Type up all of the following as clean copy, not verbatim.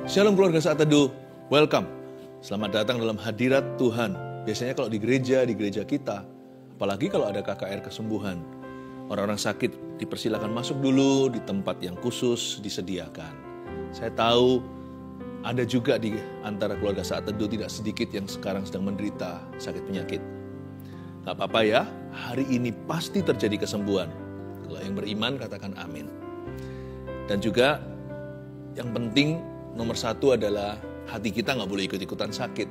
Shalom keluarga Saat Teduh, welcome. Selamat datang dalam hadirat Tuhan. Biasanya kalau di gereja kita, apalagi kalau ada KKR kesembuhan, orang-orang sakit dipersilakan masuk dulu di tempat yang khusus disediakan. Saya tahu ada juga di antara keluarga Saat Teduh tidak sedikit yang sekarang sedang menderita sakit penyakit. Gak apa-apa ya, hari ini pasti terjadi kesembuhan. Kalau yang beriman katakan amin. Dan juga yang penting nomor satu adalah hati kita nggak boleh ikut-ikutan sakit.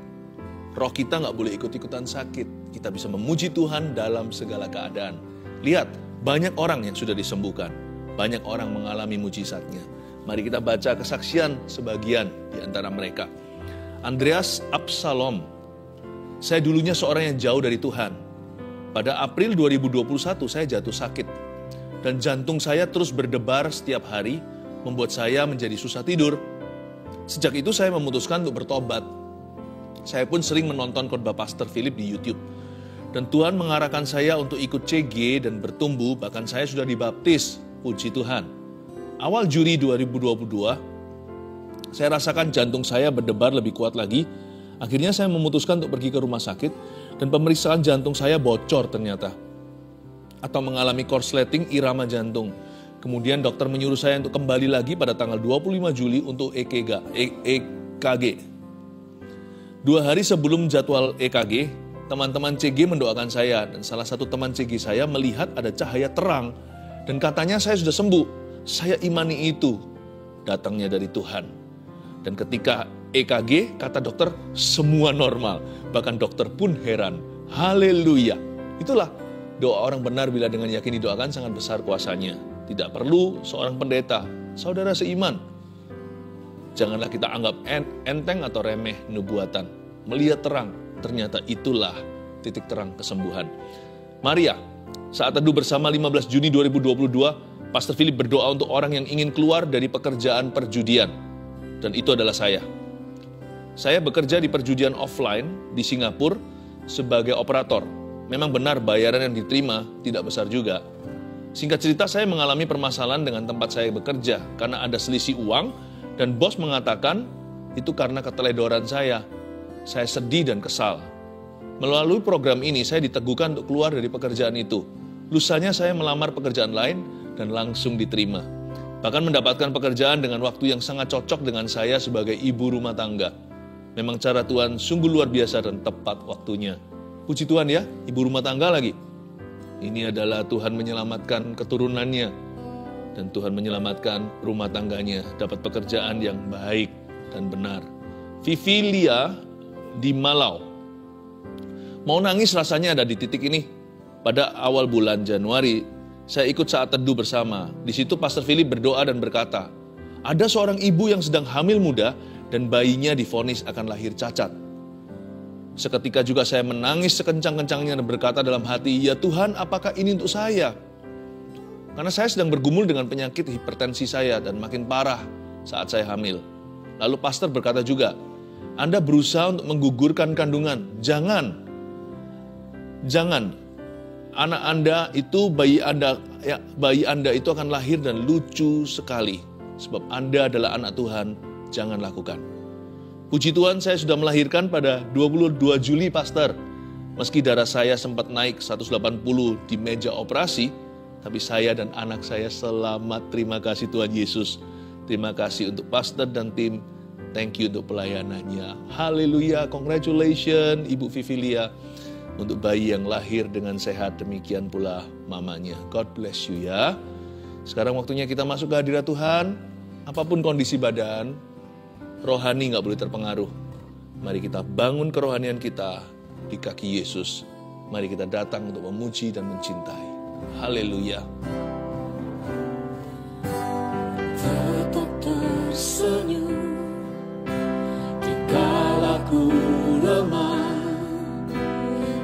Roh kita nggak boleh ikut-ikutan sakit. Kita bisa memuji Tuhan dalam segala keadaan. Lihat, banyak orang yang sudah disembuhkan. Banyak orang mengalami mujizatnya. Mari kita baca kesaksian sebagian di antara mereka. Andreas Absalom. Saya dulunya seorang yang jauh dari Tuhan. Pada April 2021 saya jatuh sakit. Dan jantung saya terus berdebar setiap hari, membuat saya menjadi susah tidur. Sejak itu saya memutuskan untuk bertobat. Saya pun sering menonton khotbah Pastor Philip di YouTube. Dan Tuhan mengarahkan saya untuk ikut CG dan bertumbuh, bahkan saya sudah dibaptis. Puji Tuhan. Awal Juli 2022, saya rasakan jantung saya berdebar lebih kuat lagi. Akhirnya saya memutuskan untuk pergi ke rumah sakit dan pemeriksaan jantung saya bocor ternyata. Atau mengalami korsleting irama jantung. Kemudian dokter menyuruh saya untuk kembali lagi pada tanggal 25 Juli untuk EKG. 2 hari sebelum jadwal EKG, teman-teman CG mendoakan saya. Dan salah satu teman CG saya melihat ada cahaya terang. Dan katanya saya sudah sembuh. Saya imani itu datangnya dari Tuhan. Dan ketika EKG, kata dokter, semua normal. Bahkan dokter pun heran. Haleluya. Itulah doa orang benar bila dengan yakin didoakan sangat besar kuasanya. Tidak perlu seorang pendeta, saudara seiman. Janganlah kita anggap enteng atau remeh nubuatan. Melihat terang, ternyata itulah titik terang kesembuhan. Maria, Saat Teduh bersama 15 Juni 2022, Pastor Philip berdoa untuk orang yang ingin keluar dari pekerjaan perjudian. Dan itu adalah saya. Saya bekerja di perjudian offline di Singapura sebagai operator. Memang benar bayaran yang diterima tidak besar juga. Singkat cerita, saya mengalami permasalahan dengan tempat saya bekerja karena ada selisih uang dan bos mengatakan itu karena keteledoran saya. Saya sedih dan kesal. Melalui program ini, saya diteguhkan untuk keluar dari pekerjaan itu. Lusanya saya melamar pekerjaan lain dan langsung diterima. Bahkan mendapatkan pekerjaan dengan waktu yang sangat cocok dengan saya sebagai ibu rumah tangga. Memang cara Tuhan sungguh luar biasa dan tepat waktunya. Puji Tuhan ya, ibu rumah tangga lagi. Ini adalah Tuhan menyelamatkan keturunannya. Dan Tuhan menyelamatkan rumah tangganya. Dapat pekerjaan yang baik dan benar. Vivilia di Malau. Mau nangis rasanya ada di titik ini. Pada awal bulan Januari, saya ikut Saat Teduh bersama. Di situ Pastor Philip berdoa dan berkata, ada seorang ibu yang sedang hamil muda dan bayinya divonis akan lahir cacat. Seketika juga saya menangis sekencang-kencangnya dan berkata dalam hati, ya Tuhan, apakah ini untuk saya? Karena saya sedang bergumul dengan penyakit hipertensi saya dan makin parah saat saya hamil. Lalu pastor berkata juga, Anda berusaha untuk menggugurkan kandungan. Jangan. Anak Anda itu, bayi Anda itu akan lahir dan lucu sekali. Sebab Anda adalah anak Tuhan, jangan lakukan. Puji Tuhan, saya sudah melahirkan pada 22 Juli, Pastor. Meski darah saya sempat naik 180 di meja operasi, tapi saya dan anak saya selamat. Terima kasih Tuhan Yesus. Terima kasih untuk Pastor dan tim. Thank you untuk pelayanannya. Haleluya, congratulations Ibu Vivilia. Untuk bayi yang lahir dengan sehat, demikian pula mamanya. God bless you ya. Sekarang waktunya kita masuk ke hadirat Tuhan. Apapun kondisi badan, rohani gak boleh terpengaruh. Mari kita bangun kerohanian kita di kaki Yesus. Mari kita datang untuk memuji dan mencintai. Haleluya. Tetap tersenyum dikala ku lemah,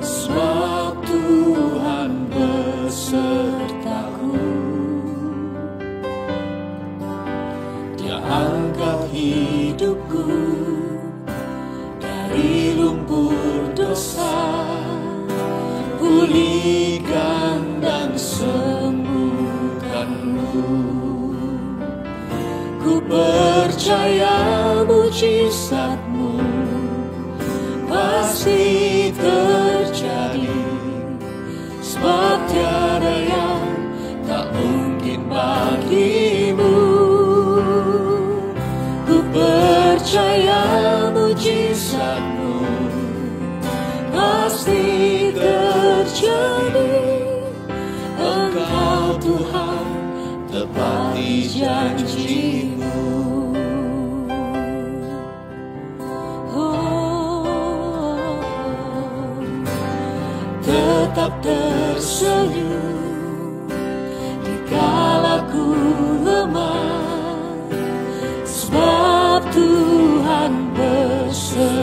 sebab Tuhan besertaku. Dia angkat hidupku dari lumpur dosa, pulihkan dan sembuhkanmu. Ku percaya mujizat mujizat-Mu pasti terjadi, sebab tiada yang tak mungkin bagimu. Ku percaya mujizat-Mu pasti terjadi. Engkau Tuhan tepati janji-Mu. Tetap tersenyum dikala ku lemah, sebab Tuhan besertaku.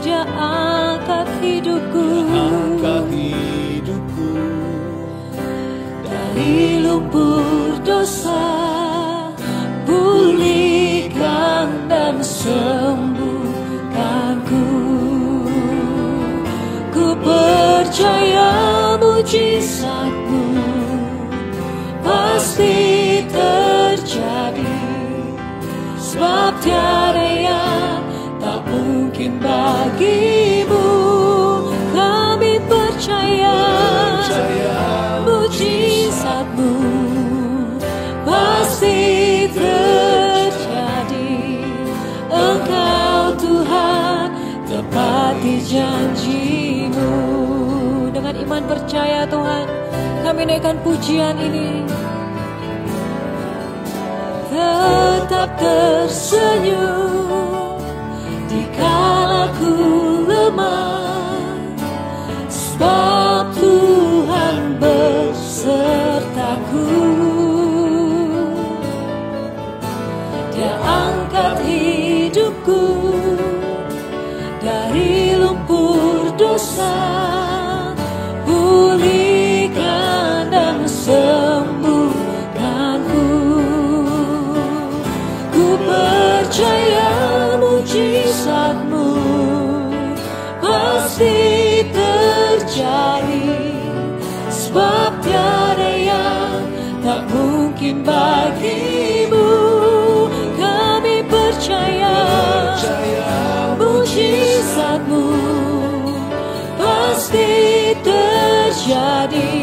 Dia angkat hidupku, dari lumpur dosa, pulihkan dan sembuhkanku. Ku percaya mujizat-Mu pasti terjadi, sebab tiada yang tak mungkin bagimu. Kami percaya mujizat-Mu pasti terjadi. Engkau Tuhan tepati janji-Mu. Dengan iman percaya Tuhan, kami naikkan pujian ini. Tetap tersenyum dikala ku lemah, sebab Tuhan besertaku. Dia angkat hidupku dari lumpur dosa, pulihkan dan sembuhkanku. Ku percaya mujizat-Mu pasti terjadi, sebab tiada yang tak mungkin bagimu. Kami percaya mujizat-Mu pasti terjadi.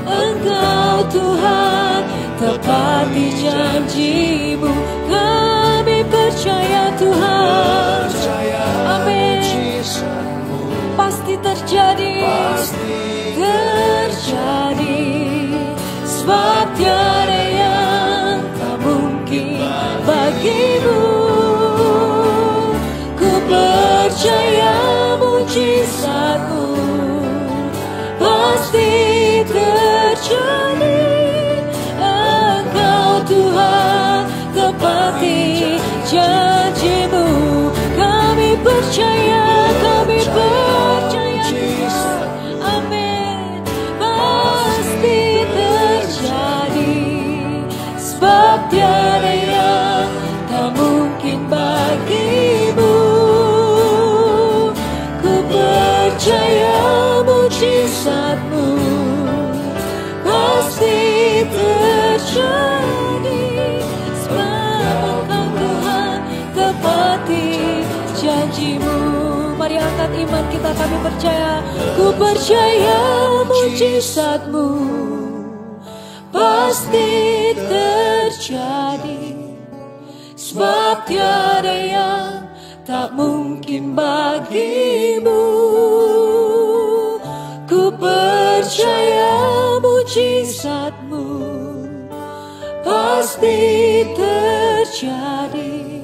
Engkau Tuhan tepati janji-Mu. Kami percaya Tuhan, amin, pasti terjadi, terjadi, sebab tiada yang tak mungkin bagimu. Ku percaya mujizat-Mu pasti terjadi. Engkau Tuhan tepati janji-Mu. Kami percaya amin, pasti terjadi, sebab tiada yang tak mungkin bagimu. Ku percaya mujizat-Mu pasti terjadi, sebab Engkau Tuhan tepati janji-Mu. Mari angkat iman kita, kami percaya. Ku percaya mujizat-Mu pasti terjadi, sebab tiada yang tak mungkin bagimu. Ku percaya mujizat-Mu pasti terjadi.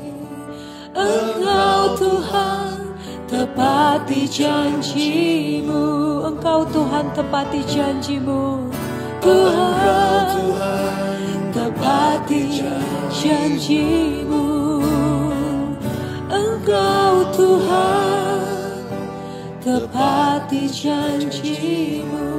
Engkau Tuhan tepati janji-Mu. Engkau Tuhan tepati janji-Mu. Tuhan tepati janji-Mu. Engkau Tuhan tepati janji-Mu.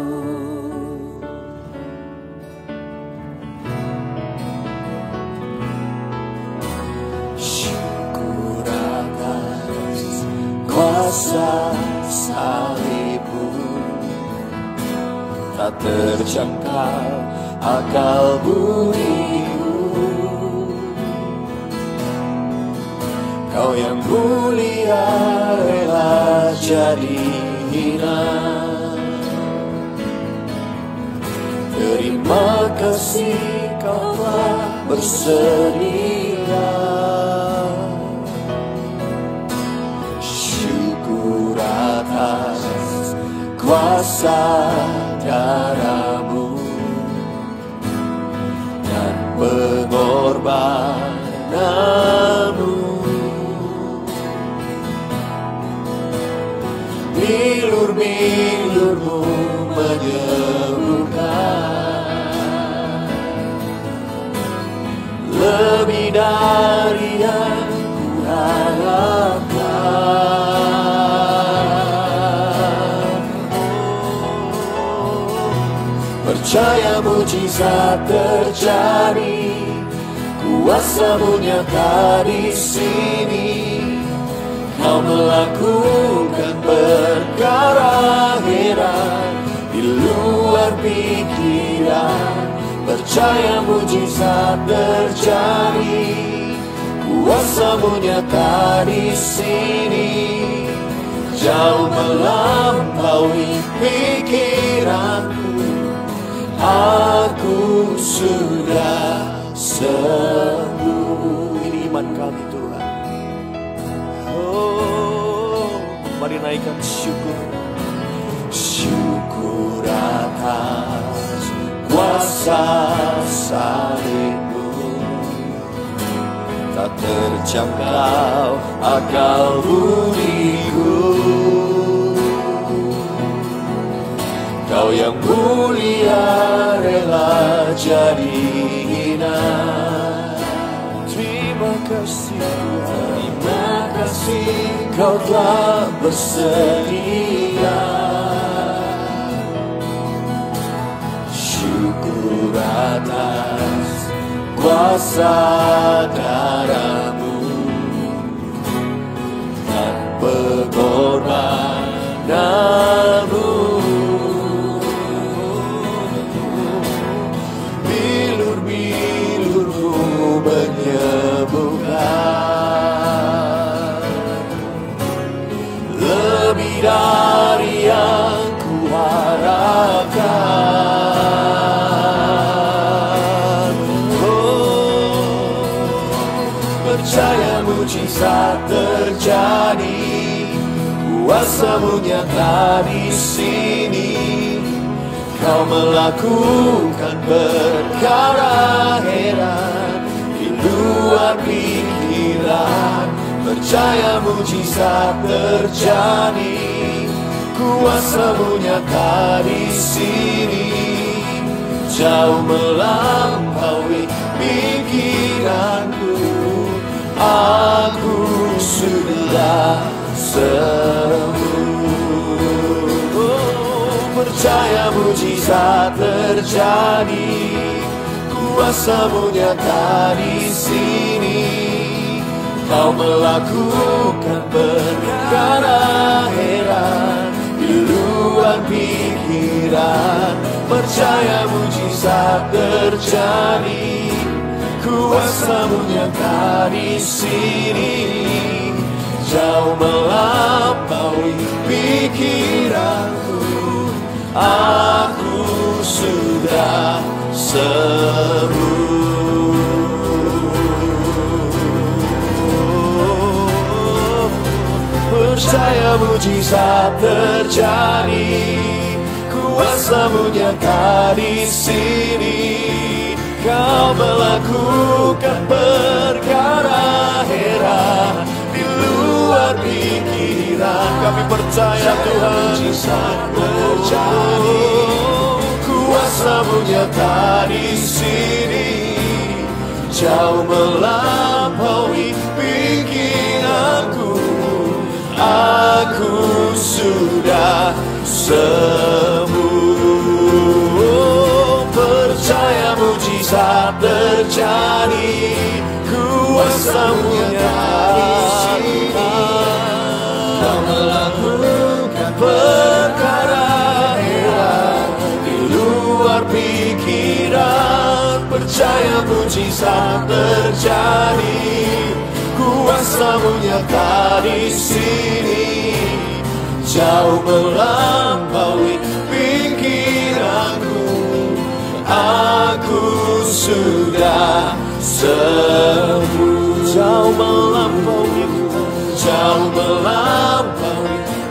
Syukur atas kuasa salib-Mu, tak terjangkau akal budiku. Kau yang mulia rela jadi hina. Terima kasih Kau telah bersedia. Syukur atas kuasa darah-Mu dan pengorbanan-Mu. Bilur-bilur-Mu menyembuhkan, lebih dari yang kuharapkan. Percaya mujizat terjadi, kuasa-Mu nyata di sini. Kau melakukan perkara heran di luar pikiran. Percaya mujizat terjadi, kuasa-Mu nyata di sini. Jauh melampaui pikiranku, aku sudah sembuh. Ini iman kami Tuhan. Mari naikkan syukur. Syukur atas kuasa salib-Mu, tak terjangkau akal budiku. Kau yang mulia rela jadi hina. Terima kasih Tuhan. Terima kasih Kau telah bersedia. Syukur atas kuasa darah-Mu dan pengorbanan-Mu. Bilur-bilur-Mu menyembuhkan, lebih dari yang kuharapkan. Percaya mujizat terjadi, kuasa-Mu nyata di sini. Kau melakukan perkara heran di luar pikiran. Percaya mujizat terjadi, kuasa-Mu nyata di sini. Jauh melampaui pikiranku, aku sudah sembuh. Percaya mujizat terjadi, kuasa-Mu nyata di sini. Kau melakukan perkara heran di luar pikiran. Percaya mujizat terjadi, kuasa-Mu nyata di sini. Jauh melampaui pikiranku, aku sudah sembuh. Percaya mujizat terjadi, kuasa-Mu nyata di sini. Kau melakukan perkara heran di luar pikiran. Kami percaya Tuhan, mujizat terjadi, kuasa-Mu nyata di sini. Jauh melampaui pikiranku, aku sudah sembuh. Percaya mujizat terjadi, kuasa-Mu nyata di sini. Kau melakukan perkara heran di luar pikiran. Percaya mujizat terjadi, kuasa-Mu nyata di sini, jauh melampaui pikiranku. Aku sudah sembuh, jauh melampaui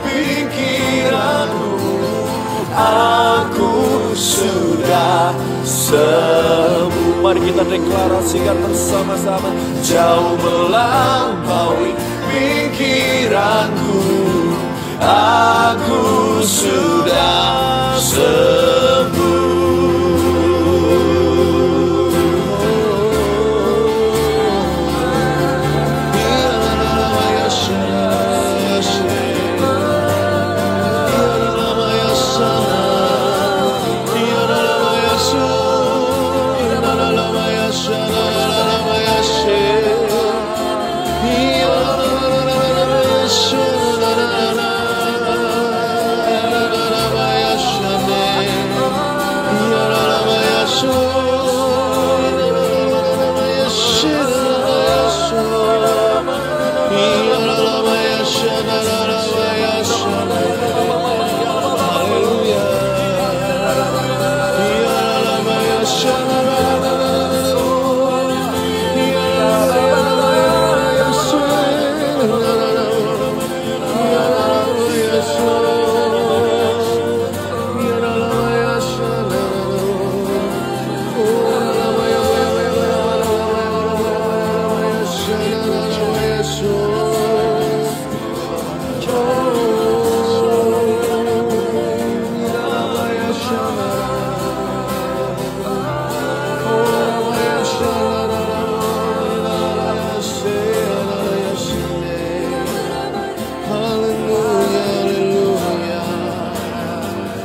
pikiranku. Aku sudah sembuh. Mari kita deklarasikan bersama-sama. Jauh melampaui pikiranku. Aku sudah sembuh.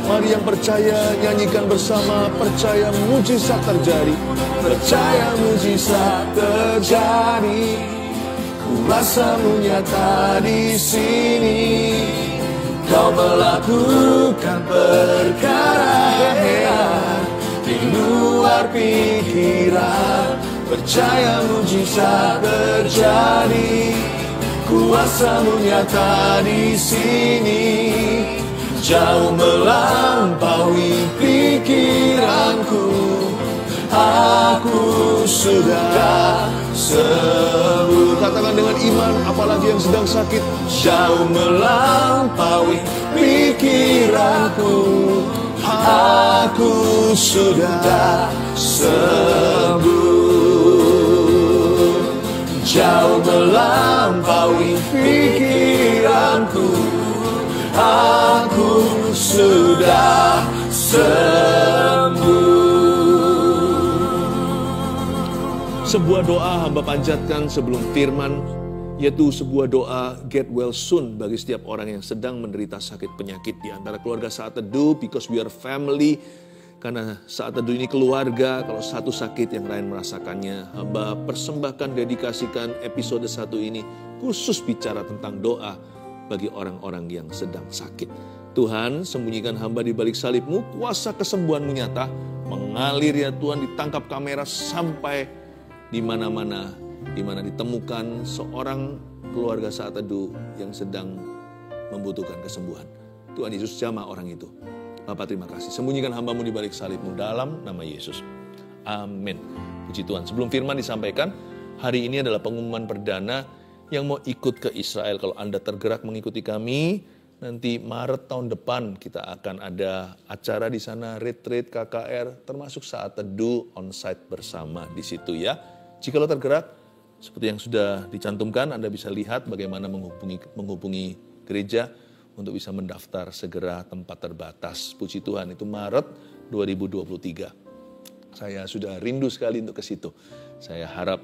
Mari yang percaya nyanyikan bersama, percaya mujizat terjadi. Percaya mujizat terjadi, kuasa-Mu nyata di sini. Kau melakukan perkara hebat di luar pikiran. Percaya mujizat terjadi, kuasa-Mu nyata di sini. Jauh melampaui pikiranku. Aku sudah sembuh. Katakan dengan iman, apalagi yang sedang sakit. Jauh melampaui pikiranku. Aku sudah sembuh. Jauh melampaui pikiranku. Aku sudah sembuh. Sebuah doa hamba panjatkan sebelum firman, yaitu sebuah doa get well soon bagi setiap orang yang sedang menderita sakit penyakit di antara keluarga Saat Teduh, because we are family. Karena Saat Teduh ini keluarga, kalau satu sakit yang lain merasakannya. Hamba persembahkan, dedikasikan episode 1 ini khusus bicara tentang doa bagi orang-orang yang sedang sakit. Tuhan, sembunyikan hamba di balik salib-Mu, kuasa kesembuhan-Mu nyata, mengalir ya Tuhan, ditangkap kamera sampai di mana-mana, di mana ditemukan seorang keluarga Saat Teduh yang sedang membutuhkan kesembuhan. Tuhan Yesus jamah orang itu. Bapa terima kasih, sembunyikan hamba-Mu di balik salib-Mu dalam nama Yesus. Amin. Puji Tuhan. Sebelum firman disampaikan, hari ini adalah pengumuman perdana yang mau ikut ke Israel. Kalau Anda tergerak mengikuti kami, nanti Maret tahun depan kita akan ada acara di sana, retreat KKR, termasuk Saat Teduh onsite bersama di situ ya. Jika lo tergerak, seperti yang sudah dicantumkan, Anda bisa lihat bagaimana menghubungi gereja untuk bisa mendaftar segera, tempat terbatas. Puji Tuhan, itu Maret 2023. Saya sudah rindu sekali untuk ke situ. Saya harap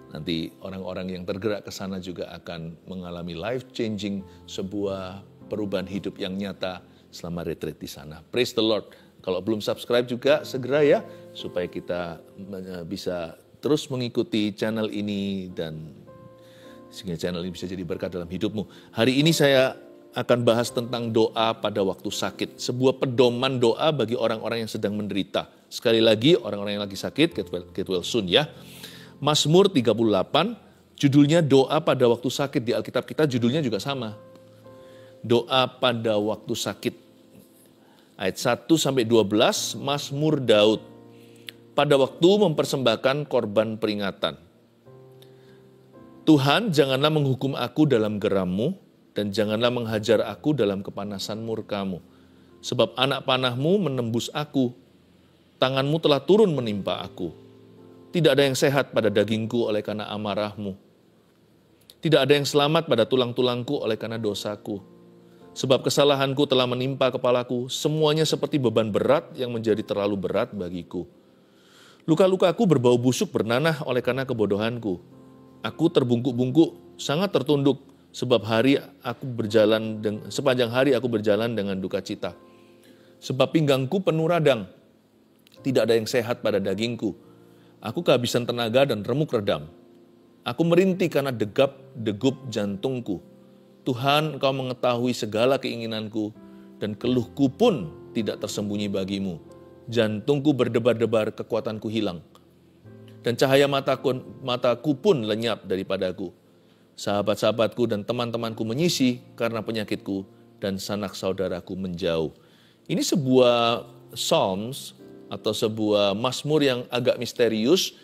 nanti orang-orang yang tergerak ke sana juga akan mengalami life-changing, sebuah perubahan hidup yang nyata selama retreat di sana. Praise the Lord. Kalau belum subscribe juga segera ya, supaya kita bisa terus mengikuti channel ini dan sehingga channel ini bisa jadi berkat dalam hidupmu. Hari ini saya akan bahas tentang doa pada waktu sakit. Sebuah pedoman doa bagi orang-orang yang sedang menderita. Sekali lagi, orang-orang yang lagi sakit, get well soon ya. Mazmur 38 Judulnya doa pada waktu sakit, di Alkitab kita judulnya juga sama. Doa pada waktu sakit. Ayat 1-12, Mazmur Daud. Pada waktu mempersembahkan korban peringatan. Tuhan, janganlah menghukum aku dalam geram-Mu, dan janganlah menghajar aku dalam kepanasan murka-Mu. Sebab anak panah-Mu menembus aku, tangan-Mu telah turun menimpa aku. Tidak ada yang sehat pada dagingku oleh karena amarah-Mu. Tidak ada yang selamat pada tulang-tulangku oleh karena dosaku. Sebab kesalahanku telah menimpa kepalaku, semuanya seperti beban berat yang menjadi terlalu berat bagiku. Luka-lukaku berbau busuk bernanah oleh karena kebodohanku. Aku terbungkuk-bungkuk, sangat tertunduk, sepanjang hari aku berjalan dengan duka cita. Sebab pinggangku penuh radang, tidak ada yang sehat pada dagingku. Aku kehabisan tenaga dan remuk redam. Aku merintih karena degap-degup jantungku. Tuhan, Engkau mengetahui segala keinginanku, dan keluhku pun tidak tersembunyi bagimu. Jantungku berdebar-debar, kekuatanku hilang. Dan cahaya mataku pun lenyap daripadaku. Sahabat-sahabatku dan teman-temanku menyisi karena penyakitku, dan sanak saudaraku menjauh. Ini sebuah Psalms atau sebuah Mazmur yang agak misterius.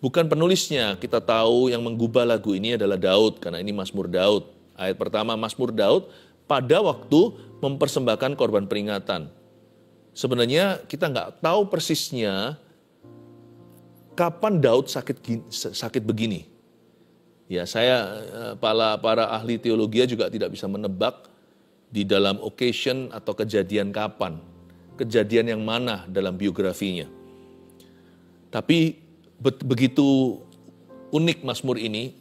Bukan penulisnya, kita tahu yang menggubah lagu ini adalah Daud, karena ini Mazmur Daud. Ayat pertama, Mazmur Daud pada waktu mempersembahkan korban peringatan. Sebenarnya kita nggak tahu persisnya kapan Daud sakit begini. Ya, para ahli teologi juga tidak bisa menebak di dalam occasion atau kejadian kapan. Kejadian yang mana dalam biografinya. Tapi begitu unik Mazmur ini,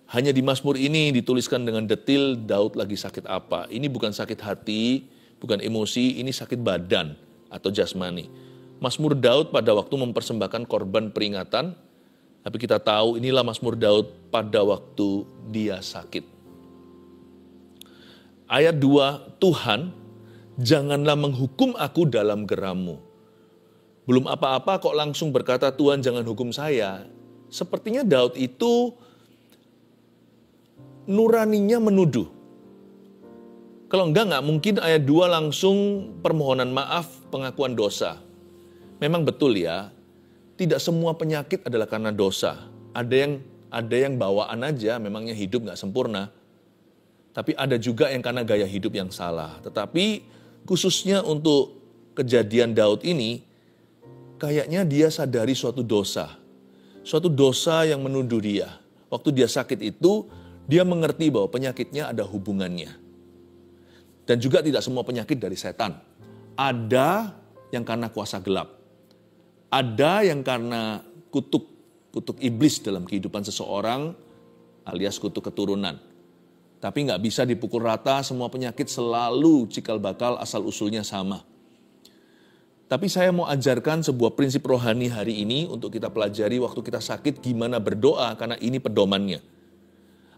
hanya di Mazmur ini dituliskan dengan detail Daud lagi sakit apa. Ini bukan sakit hati, bukan emosi, ini sakit badan atau jasmani. Mazmur Daud pada waktu mempersembahkan korban peringatan, tapi kita tahu inilah Mazmur Daud pada waktu dia sakit. Ayat 2, Tuhan, janganlah menghukum aku dalam geram-Mu. Belum apa-apa kok langsung berkata, Tuhan jangan hukum saya. Sepertinya Daud itu nuraninya menuduh. Kalau enggak mungkin ayat 2 langsung permohonan maaf, pengakuan dosa. Memang betul ya, tidak semua penyakit adalah karena dosa. Ada yang bawaan aja, memangnya hidup enggak sempurna. Tapi ada juga yang karena gaya hidup yang salah. Tetapi khususnya untuk kejadian Daud ini, kayaknya dia sadari suatu dosa. Suatu dosa yang menuduh dia. Waktu dia sakit itu, dia mengerti bahwa penyakitnya ada hubungannya. Dan juga tidak semua penyakit dari setan. Ada yang karena kuasa gelap. Ada yang karena kutuk iblis dalam kehidupan seseorang alias kutuk keturunan. Tapi nggak bisa dipukul rata, semua penyakit selalu cikal bakal asal usulnya sama. Tapi saya mau ajarkan sebuah prinsip rohani hari ini untuk kita pelajari waktu kita sakit gimana berdoa karena ini pedomannya.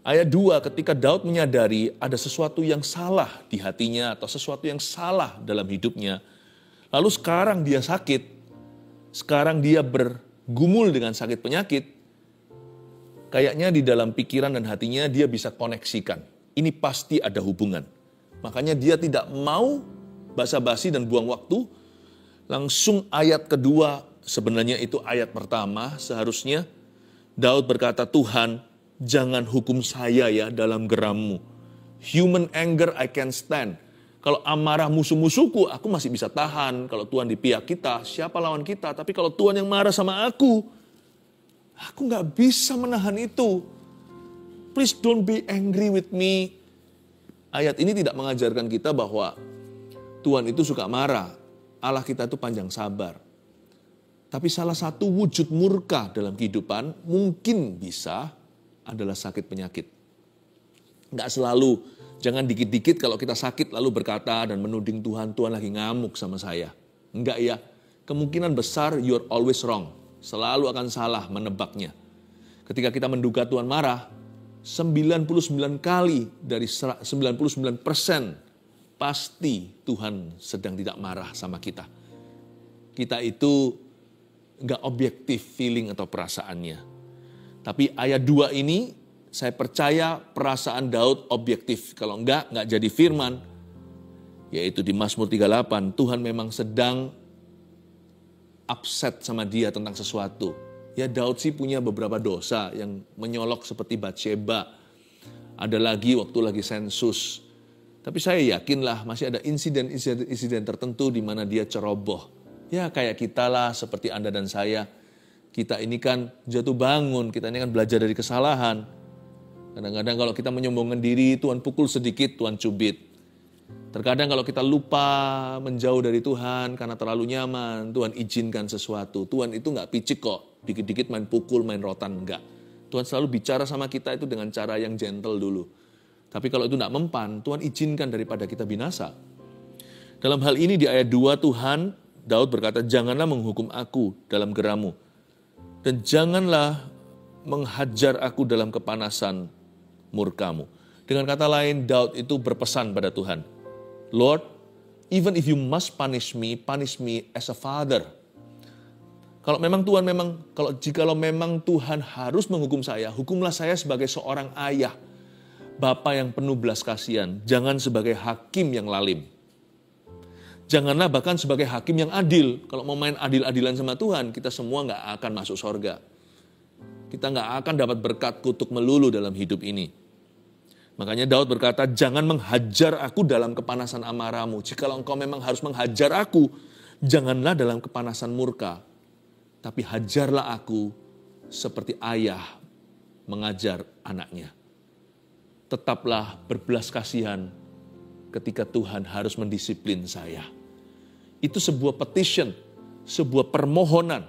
Ayat 2, ketika Daud menyadari ada sesuatu yang salah di hatinya atau sesuatu yang salah dalam hidupnya. Lalu sekarang dia sakit, sekarang dia bergumul dengan sakit penyakit. Kayaknya di dalam pikiran dan hatinya dia bisa koneksikan. Ini pasti ada hubungan. Makanya dia tidak mau basa-basi dan buang waktu. Langsung ayat kedua, sebenarnya itu ayat pertama seharusnya. Daud berkata, Tuhan, jangan hukum saya ya dalam geram-Mu. Human anger I can stand. Kalau amarah musuh-musuhku, aku masih bisa tahan. Kalau Tuhan di pihak kita, siapa lawan kita? Tapi kalau Tuhan yang marah sama aku gak bisa menahan itu. Please don't be angry with me. Ayat ini tidak mengajarkan kita bahwa Tuhan itu suka marah. Allah kita itu panjang sabar. Tapi salah satu wujud murka dalam kehidupan mungkin bisa adalah sakit penyakit. Enggak selalu, jangan dikit-dikit kalau kita sakit lalu berkata dan menuding Tuhan, Tuhan lagi ngamuk sama saya. Enggak ya, kemungkinan besar you're always wrong. Selalu akan salah menebaknya. Ketika kita menduga Tuhan marah, 99 kali dari 99% pasti Tuhan sedang tidak marah sama kita. Kita itu enggak objektif feeling atau perasaannya. Tapi ayat 2 ini saya percaya perasaan Daud objektif. Kalau enggak jadi firman. Yaitu di Mazmur 38, Tuhan memang sedang upset sama dia tentang sesuatu. Ya Daud sih punya beberapa dosa yang menyolok seperti Batsheba. Ada lagi waktu lagi sensus. Tapi saya yakinlah masih ada insiden tertentu di mana dia ceroboh. Ya kayak kita lah, seperti Anda dan saya. Kita ini kan jatuh bangun, kita ini kan belajar dari kesalahan. Kadang-kadang kalau kita menyombongkan diri, Tuhan pukul sedikit, Tuhan cubit. Terkadang kalau kita lupa menjauh dari Tuhan karena terlalu nyaman, Tuhan izinkan sesuatu. Tuhan itu nggak picik kok, dikit-dikit main pukul, main rotan, enggak. Tuhan selalu bicara sama kita itu dengan cara yang gentle dulu. Tapi kalau itu nggak mempan, Tuhan izinkan daripada kita binasa. Dalam hal ini di ayat 2 Daud berkata, janganlah menghukum aku dalam geramu. Dan janganlah menghajar aku dalam kepanasan murkamu. Dengan kata lain, Daud itu berpesan pada Tuhan, Lord, even if you must punish me as a father. Kalau memang Tuhan harus menghukum saya, hukumlah saya sebagai seorang ayah, bapa yang penuh belas kasihan, jangan sebagai hakim yang lalim. Janganlah bahkan sebagai hakim yang adil. Kalau mau main adil-adilan sama Tuhan, kita semua nggak akan masuk sorga. Kita nggak akan dapat berkat kutuk melulu dalam hidup ini. Makanya Daud berkata, jangan menghajar aku dalam kepanasan amarahmu. Jikalau engkau memang harus menghajar aku, janganlah dalam kepanasan murka. Tapi hajarlah aku seperti ayah mengajar anaknya. Tetaplah berbelas kasihan ketika Tuhan harus mendisiplin saya. Itu sebuah petition, sebuah permohonan,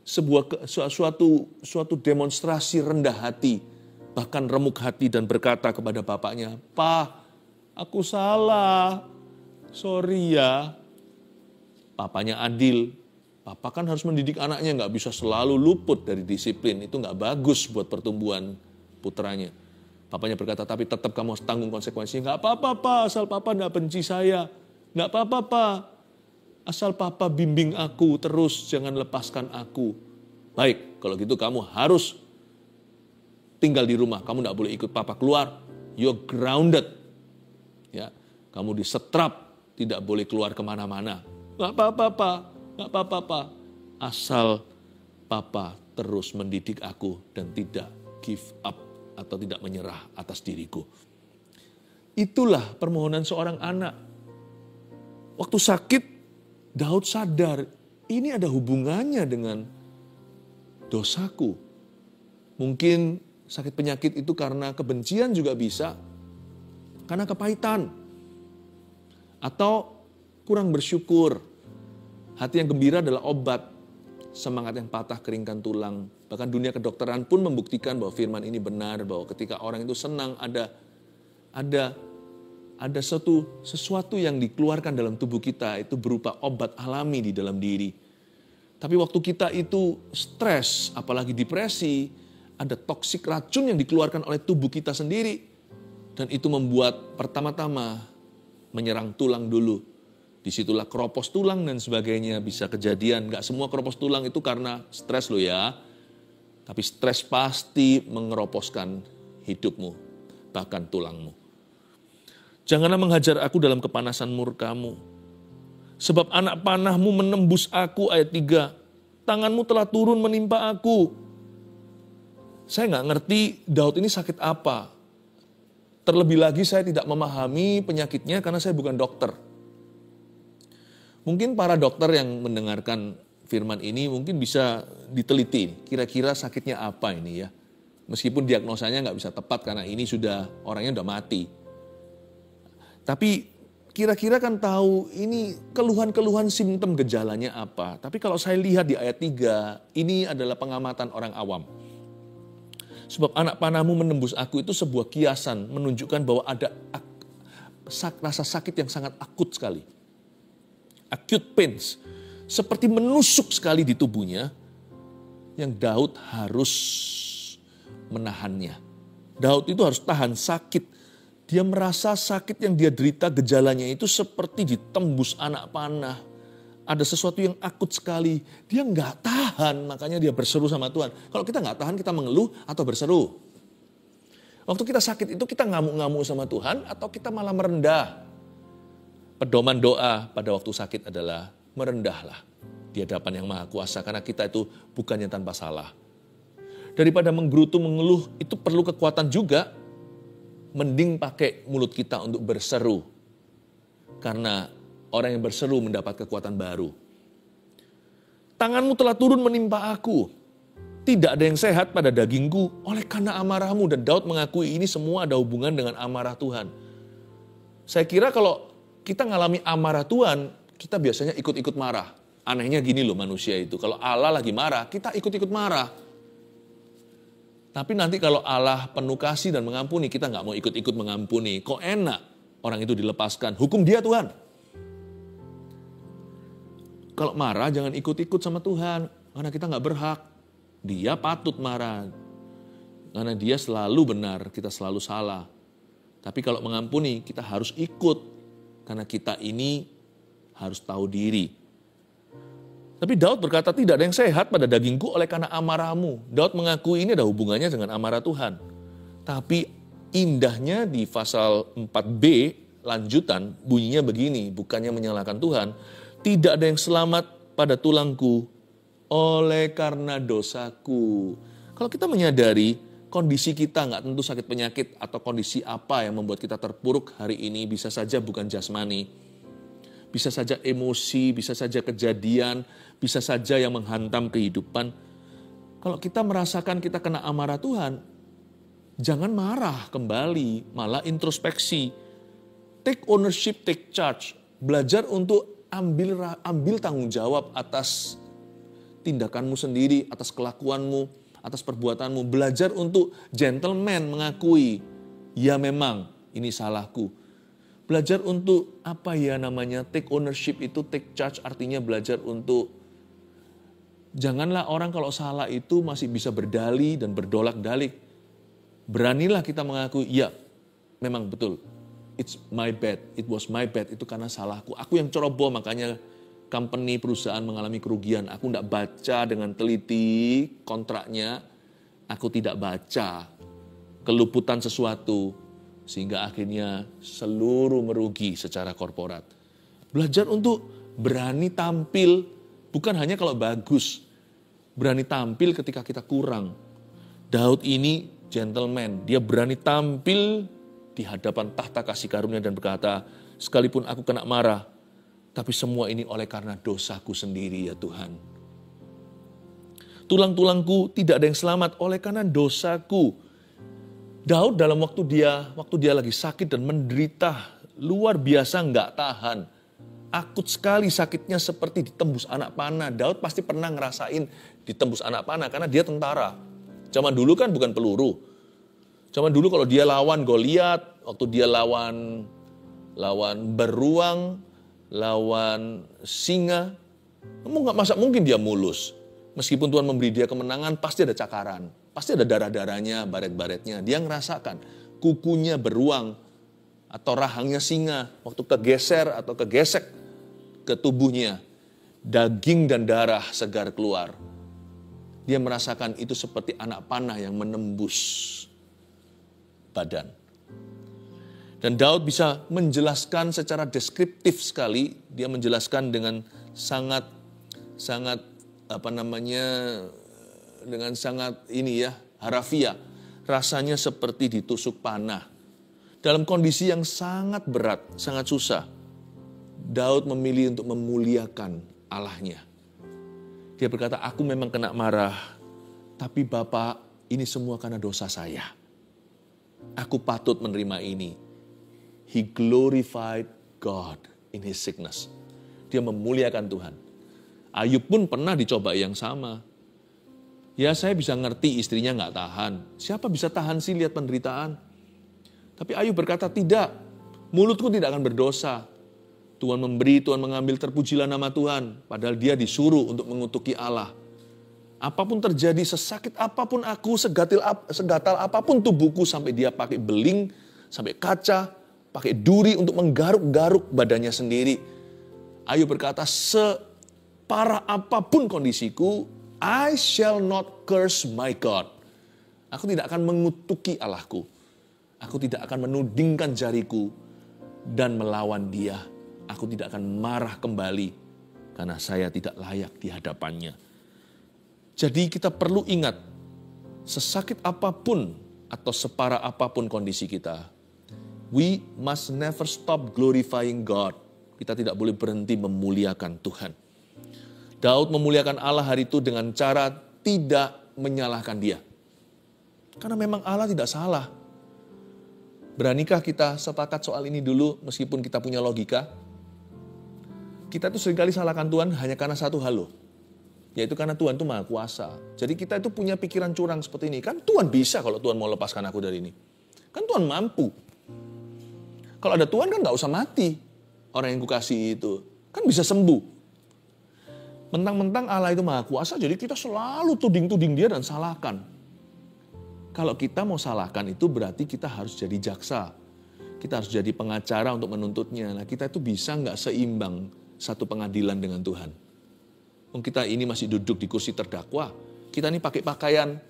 suatu demonstrasi rendah hati, bahkan remuk hati dan berkata kepada bapaknya, "Pa, aku salah, sorry ya." Papanya adil, papa kan harus mendidik anaknya, nggak bisa selalu luput dari disiplin, itu nggak bagus buat pertumbuhan putranya. Papanya berkata, tapi tetap kamu harus tanggung konsekuensinya. Nggak apa-apa, Pa, asal papa nggak benci saya. Nggak apa-apa, Pa, asal papa bimbing aku terus, jangan lepaskan aku. Baik, kalau gitu kamu harus tinggal di rumah, kamu nggak boleh ikut papa keluar, you're grounded. Ya, kamu disetrap, tidak boleh keluar kemana-mana. Nggak apa-apa, Pa, nggak apa-apa, Pa, asal papa terus mendidik aku dan tidak give up atau tidak menyerah atas diriku. Itulah permohonan seorang anak. Waktu sakit, Daud sadar, ini ada hubungannya dengan dosaku. Mungkin sakit penyakit itu karena kebencian juga bisa, karena kepahitan, atau kurang bersyukur. Hati yang gembira adalah obat, semangat yang patah keringkan tulang. Bahkan dunia kedokteran pun membuktikan bahwa firman ini benar, bahwa ketika orang itu senang ada sesuatu yang dikeluarkan dalam tubuh kita, itu berupa obat alami di dalam diri. Tapi waktu kita itu stres, apalagi depresi, ada toksik racun yang dikeluarkan oleh tubuh kita sendiri. Dan itu membuat pertama-tama menyerang tulang dulu. Disitulah keropos tulang dan sebagainya bisa kejadian. Gak semua keropos tulang itu karena stres loh ya. Tapi stres pasti mengeroposkan hidupmu, bahkan tulangmu. Janganlah menghajar aku dalam kepanasan murkamu. Sebab anak panahmu menembus aku, ayat 3. Tanganmu telah turun menimpa aku. Saya gak ngerti Daud ini sakit apa. Terlebih lagi saya tidak memahami penyakitnya karena saya bukan dokter. Mungkin para dokter yang mendengarkan firman ini mungkin bisa diteliti. Kira-kira sakitnya apa ini ya. Meskipun diagnosanya gak bisa tepat karena ini orangnya udah mati. Tapi kira-kira kan tahu ini keluhan-keluhan simptom gejalanya apa. Tapi kalau saya lihat di ayat 3, ini adalah pengamatan orang awam. Sebab anak panahmu menembus aku itu sebuah kiasan menunjukkan bahwa ada rasa sakit yang sangat akut sekali. Acute pains. Seperti menusuk sekali di tubuhnya yang Daud harus menahannya. Daud itu harus tahan sakit. Dia merasa sakit yang dia derita gejalanya itu seperti ditembus anak panah. Ada sesuatu yang akut sekali. Dia nggak tahan, makanya dia berseru sama Tuhan. Kalau kita nggak tahan, kita mengeluh atau berseru. Waktu kita sakit itu kita ngamuk-ngamuk sama Tuhan atau kita malah merendah? Pedoman doa pada waktu sakit adalah merendahlah di hadapan yang Maha Kuasa karena kita itu bukannya tanpa salah. Daripada menggerutu, mengeluh, itu perlu kekuatan juga. Mending pakai mulut kita untuk berseru. Karena orang yang berseru mendapat kekuatan baru. Tanganmu telah turun menimpa aku. Tidak ada yang sehat pada dagingku oleh karena amarahmu. Dan Daud mengakui ini semua ada hubungan dengan amarah Tuhan. Saya kira kalau kita ngalami amarah Tuhan, kita biasanya ikut-ikut marah. Anehnya gini loh manusia itu. Kalau Allah lagi marah, kita ikut-ikut marah. Tapi nanti kalau Allah penuh kasih dan mengampuni, kita nggak mau ikut-ikut mengampuni. Kok enak orang itu dilepaskan? Hukum dia Tuhan. Kalau marah jangan ikut-ikut sama Tuhan. Karena kita nggak berhak. Dia patut marah. Karena dia selalu benar, kita selalu salah. Tapi kalau mengampuni, kita harus ikut. Karena kita ini harus tahu diri. Tapi Daud berkata tidak ada yang sehat pada dagingku oleh karena amarahmu. Daud mengakui ini ada hubungannya dengan amarah Tuhan. Tapi indahnya di pasal 4b lanjutan bunyinya begini. Bukannya menyalahkan Tuhan. Tidak ada yang selamat pada tulangku oleh karena dosaku. Kalau kita menyadari kondisi kita nggak tentu sakit penyakit atau kondisi apa yang membuat kita terpuruk hari ini bisa saja bukan jasmani. Bisa saja emosi, bisa saja kejadian, bisa saja yang menghantam kehidupan. Kalau kita merasakan kita kena amarah Tuhan, jangan marah kembali, malah introspeksi. Take ownership, take charge. Belajar untuk ambil tanggung jawab atas tindakanmu sendiri, atas kelakuanmu, atas perbuatanmu. Belajar untuk gentleman mengakui, ya memang ini salahku. Belajar untuk take ownership itu, take charge artinya belajar untuk janganlah orang kalau salah itu masih bisa berdalih dan berdolak-dalik. Beranilah kita mengakui, ya memang betul, it's my bad, it was my bad, itu karena salahku. Aku yang ceroboh makanya company, perusahaan mengalami kerugian. Aku tidak baca dengan teliti kontraknya, aku tidak baca keluputan sesuatu. Sehingga akhirnya seluruh merugi secara korporat. Belajar untuk berani tampil, bukan hanya kalau bagus. Berani tampil ketika kita kurang. Daud ini gentleman, dia berani tampil di hadapan tahta kasih karunia dan berkata, sekalipun aku kena marah, tapi semua ini oleh karena dosaku sendiri ya Tuhan. Tulang-tulangku tidak ada yang selamat oleh karena dosaku. Daud dalam waktu dia lagi sakit dan menderita luar biasa nggak tahan. Akut sekali sakitnya seperti ditembus anak panah. Daud pasti pernah ngerasain ditembus anak panah karena dia tentara. Zaman dulu kan bukan peluru. Zaman dulu kalau dia lawan Goliat, waktu dia lawan beruang, lawan singa, masa mungkin dia mulus. Meskipun Tuhan memberi dia kemenangan, pasti ada cakaran. Pasti ada darah-darahnya, baret-baretnya. Dia ngerasakan kukunya beruang atau rahangnya singa. Waktu kegeser atau kegesek ke tubuhnya, daging dan darah segar keluar. Dia merasakan itu seperti anak panah yang menembus badan. Dan Daud bisa menjelaskan secara deskriptif sekali. Dia menjelaskan dengan sangat dengan sangat harafiah. Rasanya seperti ditusuk panah. Dalam kondisi yang sangat berat, sangat susah. Daud memilih untuk memuliakan Allahnya. Dia berkata, aku memang kena marah. Tapi Bapa, ini semua karena dosa saya. Aku patut menerima ini. He glorified God in his sickness. Dia memuliakan Tuhan. Ayub pun pernah dicoba yang sama. Ya saya bisa ngerti istrinya nggak tahan. Siapa bisa tahan sih lihat penderitaan? Tapi Ayub berkata tidak. Mulutku tidak akan berdosa. Tuhan memberi, Tuhan mengambil, terpujilah nama Tuhan. Padahal dia disuruh untuk mengutuki Allah. Apapun terjadi, sesakit apapun aku, segatal apapun tubuhku, sampai dia pakai beling, sampai kaca, pakai duri untuk menggaruk-garuk badannya sendiri. Ayub berkata, separah apapun kondisiku, I shall not curse my God. Aku tidak akan mengutuki Allahku. Aku tidak akan menudingkan jariku dan melawan dia. Aku tidak akan marah kembali karena saya tidak layak di hadapannya. Jadi kita perlu ingat, sesakit apapun atau separah apapun kondisi kita, we must never stop glorifying God. Kita tidak boleh berhenti memuliakan Tuhan. Daud memuliakan Allah hari itu dengan cara tidak menyalahkan dia. Karena memang Allah tidak salah. Beranikah kita sepakat soal ini dulu meskipun kita punya logika? Kita tuh seringkali salahkan Tuhan hanya karena satu hal loh. Yaitu karena Tuhan itu maha kuasa. Jadi kita itu punya pikiran curang seperti ini. Kan Tuhan bisa kalau Tuhan mau lepaskan aku dari ini. Kan Tuhan mampu. Kalau ada Tuhan kan gak usah mati. Orang yang kukasihi itu. Kan bisa sembuh. Mentang-mentang Allah itu maha kuasa, jadi kita selalu tuding-tuding dia dan salahkan. Kalau kita mau salahkan itu berarti kita harus jadi jaksa. Kita harus jadi pengacara untuk menuntutnya. Nah kita itu bisa nggak seimbang satu pengadilan dengan Tuhan. Kita ini masih duduk di kursi terdakwa. Kita ini pakai pakaian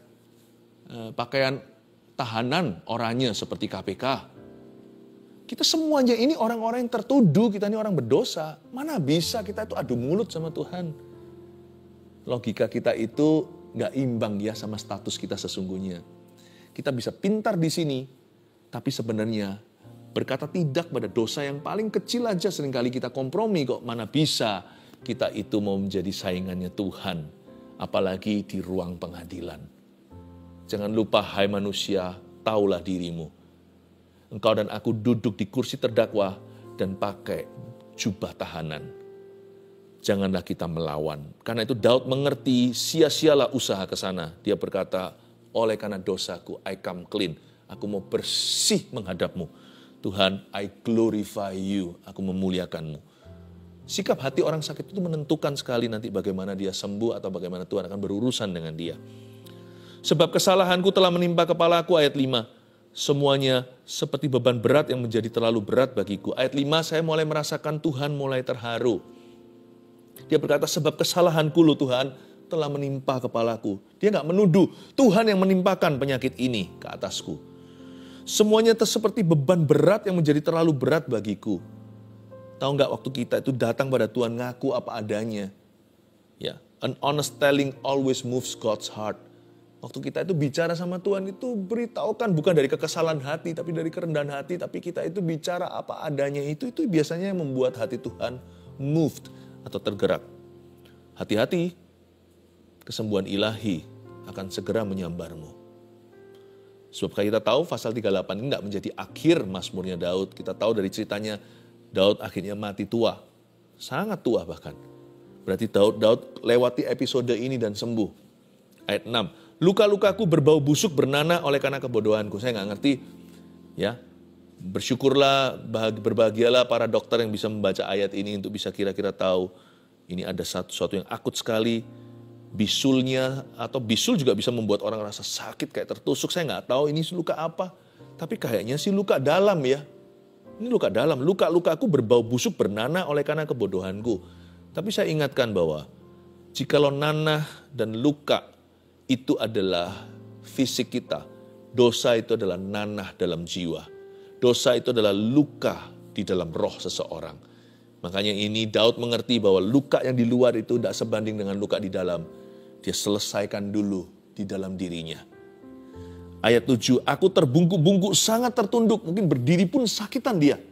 tahanan oranye seperti KPK. Kita semuanya ini orang-orang yang tertuduh, kita ini orang berdosa. Mana bisa kita itu adu mulut sama Tuhan. Logika kita itu nggak imbang ya sama status kita sesungguhnya. Kita bisa pintar di sini, tapi sebenarnya berkata tidak pada dosa yang paling kecil aja seringkali kita kompromi kok. Mana bisa kita itu mau menjadi saingannya Tuhan, apalagi di ruang pengadilan. Jangan lupa, hai manusia, taulah dirimu. Engkau dan aku duduk di kursi terdakwa dan pakai jubah tahanan. Janganlah kita melawan. Karena itu Daud mengerti, sia-sialah usaha ke sana. Dia berkata, oleh karena dosaku, I come clean. Aku mau bersih menghadapmu. Tuhan, I glorify you. Aku memuliakanmu. Sikap hati orang sakit itu menentukan sekali nanti bagaimana dia sembuh atau bagaimana Tuhan akan berurusan dengan dia. Sebab kesalahanku telah menimpa kepalaku, ayat 5. Semuanya seperti beban berat yang menjadi terlalu berat bagiku. Ayat 5, saya mulai merasakan Tuhan mulai terharu. Dia berkata, sebab kesalahanku loh Tuhan, telah menimpa kepalaku. Dia nggak menuduh Tuhan yang menimpakan penyakit ini ke atasku. Semuanya seperti beban berat yang menjadi terlalu berat bagiku. Tahu nggak waktu kita itu datang pada Tuhan ngaku apa adanya. Ya, an honest telling always moves God's heart. Waktu kita itu bicara sama Tuhan itu beritahukan bukan dari kekesalan hati tapi dari kerendahan hati. Tapi kita itu bicara apa adanya itu biasanya yang membuat hati Tuhan moved atau tergerak. Hati-hati. Kesembuhan ilahi akan segera menyambarmu. Sebab kita tahu pasal 38 ini tidak menjadi akhir mazmurnya Daud. Kita tahu dari ceritanya Daud akhirnya mati tua. Sangat tua bahkan. Berarti Daud lewati episode ini dan sembuh. Ayat 6. Luka-lukaku berbau busuk bernanah oleh karena kebodohanku. Saya nggak ngerti. Ya, bersyukurlah, berbahagialah para dokter yang bisa membaca ayat ini untuk bisa kira-kira tahu ini ada sesuatu yang akut sekali. Bisulnya atau bisul juga bisa membuat orang rasa sakit kayak tertusuk. Saya nggak tahu ini luka apa. Tapi kayaknya sih luka dalam ya. Ini luka dalam. Luka-lukaku berbau busuk bernanah oleh karena kebodohanku. Tapi saya ingatkan bahwa jikalau nanah dan luka itu adalah fisik kita. Dosa itu adalah nanah dalam jiwa. Dosa itu adalah luka di dalam roh seseorang. Makanya ini Daud mengerti bahwa luka yang di luar itu tidak sebanding dengan luka di dalam. Dia selesaikan dulu di dalam dirinya. Ayat 7, aku terbungkuk-bungkuk sangat tertunduk. Mungkin berdiri pun sakitan dia.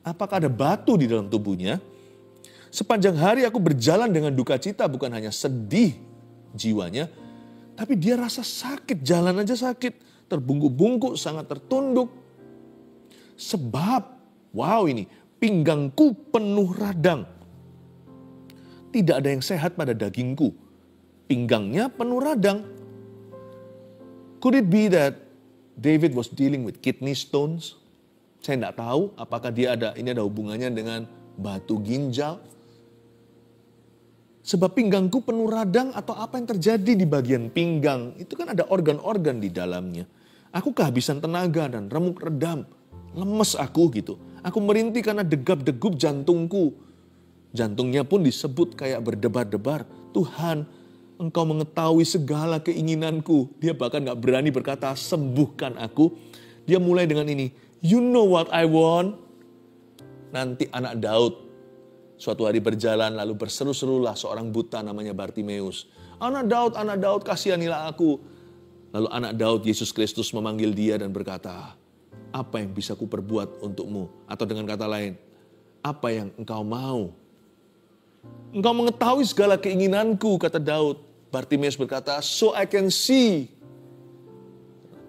Apakah ada batu di dalam tubuhnya? Sepanjang hari aku berjalan dengan duka cita, bukan hanya sedih jiwanya. Tapi dia rasa sakit, jalan aja sakit. Terbungkuk-bungkuk sangat tertunduk. Sebab, wow ini, pinggangku penuh radang. Tidak ada yang sehat pada dagingku. Pinggangnya penuh radang. Could it be that David was dealing with kidney stones? Saya tidak tahu apakah ini ada hubungannya dengan batu ginjal. Sebab pinggangku penuh radang atau apa yang terjadi di bagian pinggang. Itu kan ada organ-organ di dalamnya. Aku kehabisan tenaga dan remuk redam. Lemes aku gitu. Aku merintih karena degap-degup jantungku. Jantungnya pun disebut kayak berdebar-debar. Tuhan, Engkau mengetahui segala keinginanku. Dia bahkan gak berani berkata, sembuhkan aku. Dia mulai dengan ini, you know what I want? Nanti anak Daud suatu hari berjalan lalu berseru-serulah seorang buta namanya Bartimeus. Anak Daud, kasihanilah aku. Lalu anak Daud, Yesus Kristus memanggil dia dan berkata, apa yang bisa kuperbuat untukmu? Atau dengan kata lain, apa yang engkau mau? Engkau mengetahui segala keinginanku, kata Daud. Bartimeus berkata, so I can see.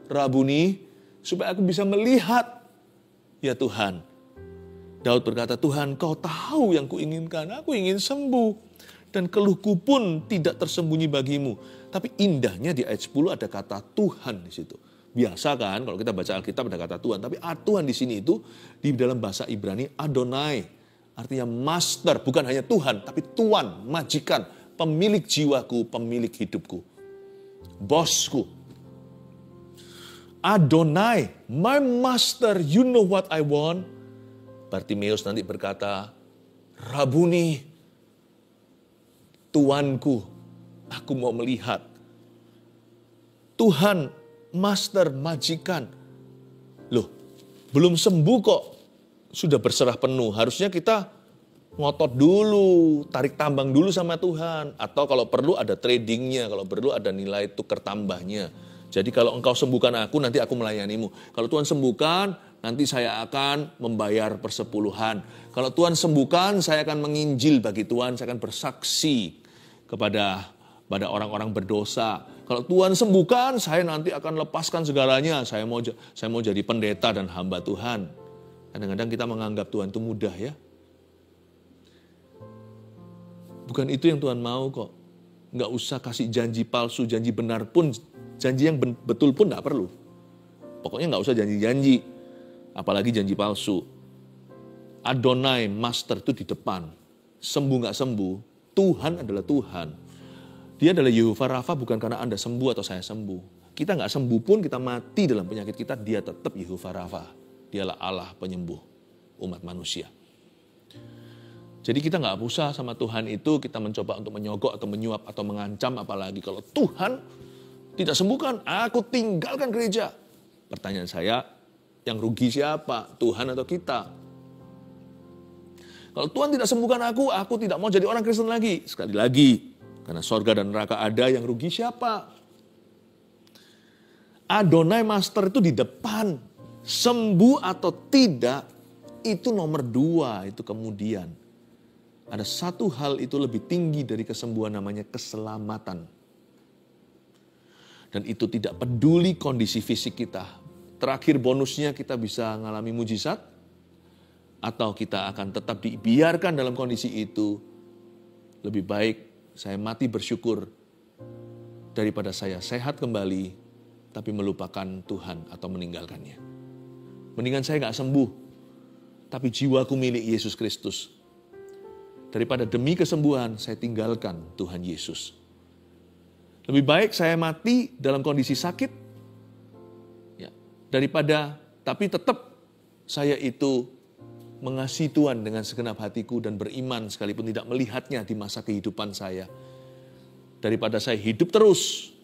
Rabuni, supaya aku bisa melihat. Ya Tuhan. Daud berkata, Tuhan, kau tahu yang kuinginkan. Aku ingin sembuh. Dan keluhku pun tidak tersembunyi bagimu. Tapi indahnya di ayat 10 ada kata Tuhan di situ. Biasa kan kalau kita baca Alkitab ada kata Tuhan. Tapi Tuhan di sini itu di dalam bahasa Ibrani Adonai. Artinya master, bukan hanya Tuhan. Tapi Tuan, majikan, pemilik jiwaku, pemilik hidupku. Bosku. Adonai, my master, you know what I want. Bartimeus nanti berkata, Rabuni, Tuanku, aku mau melihat. Tuhan, master, majikan. Loh, belum sembuh kok. Sudah berserah penuh. Harusnya kita ngotot dulu, tarik tambang dulu sama Tuhan. Atau kalau perlu ada tradingnya, kalau perlu ada nilai tukar tambahnya. Jadi kalau engkau sembuhkan aku, nanti aku melayanimu. Kalau Tuhan sembuhkan, nanti saya akan membayar persepuluhan. Kalau Tuhan sembuhkan, saya akan menginjil bagi Tuhan, saya akan bersaksi kepada orang-orang berdosa. Kalau Tuhan sembuhkan, saya nanti akan lepaskan segalanya. Saya mau jadi pendeta dan hamba Tuhan. Kadang-kadang kita menganggap Tuhan itu mudah ya. Bukan itu yang Tuhan mau kok. Nggak usah kasih janji palsu, janji benar pun, janji yang betul pun nggak perlu. Pokoknya nggak usah janji-janji. Apalagi janji palsu. Adonai, master itu di depan. Sembuh nggak sembuh, Tuhan adalah Tuhan. Dia adalah Yehovah Rafa bukan karena Anda sembuh atau saya sembuh. Kita nggak sembuh pun, kita mati dalam penyakit kita, dia tetap Yehovah Rafa. Dialah Allah penyembuh umat manusia. Jadi kita nggak usah sama Tuhan itu, kita mencoba untuk menyogok atau menyuap atau mengancam. Apalagi kalau Tuhan tidak sembuhkan, aku tinggalkan gereja. Pertanyaan saya, yang rugi siapa? Tuhan atau kita? Kalau Tuhan tidak sembuhkan aku tidak mau jadi orang Kristen lagi. Sekali lagi, karena sorga dan neraka ada, yang rugi siapa? Adonai master itu di depan. Sembuh atau tidak, itu nomor 2, itu kemudian. Ada satu hal itu lebih tinggi dari kesembuhan, namanya keselamatan. Dan itu tidak peduli kondisi fisik kita. Terakhir bonusnya kita bisa mengalami mujizat, atau kita akan tetap dibiarkan dalam kondisi itu. Lebih baik saya mati bersyukur daripada saya sehat kembali tapi melupakan Tuhan atau meninggalkannya. Mendingan saya gak sembuh tapi jiwaku milik Yesus Kristus. Daripada demi kesembuhan saya tinggalkan Tuhan Yesus. Lebih baik saya mati dalam kondisi sakit ya, daripada tapi tetap saya itu mengasihi Tuhan dengan segenap hatiku dan beriman sekalipun tidak melihatnya di masa kehidupan saya. Daripada saya hidup terus,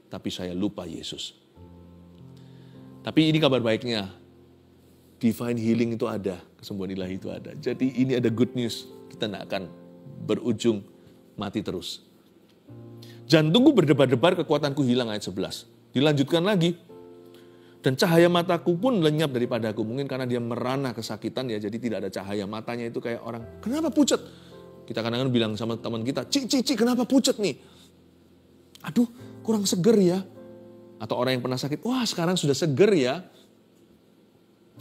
tapi saya lupa Yesus. Tapi ini kabar baiknya, divine healing itu ada, kesembuhan ilahi itu ada. Jadi ini ada good news, kita tidak akan berujung mati terus. Jantungku berdebar-debar, kekuatanku hilang, ayat 11. Dilanjutkan lagi. Dan cahaya mataku pun lenyap daripadaku. Mungkin karena dia merana kesakitan ya, jadi tidak ada cahaya. Matanya itu kayak orang, kenapa pucat? Kita kadang-kadang bilang sama teman kita, Ci, kenapa pucat nih? Aduh, kurang seger ya. Atau orang yang pernah sakit, wah sekarang sudah seger ya.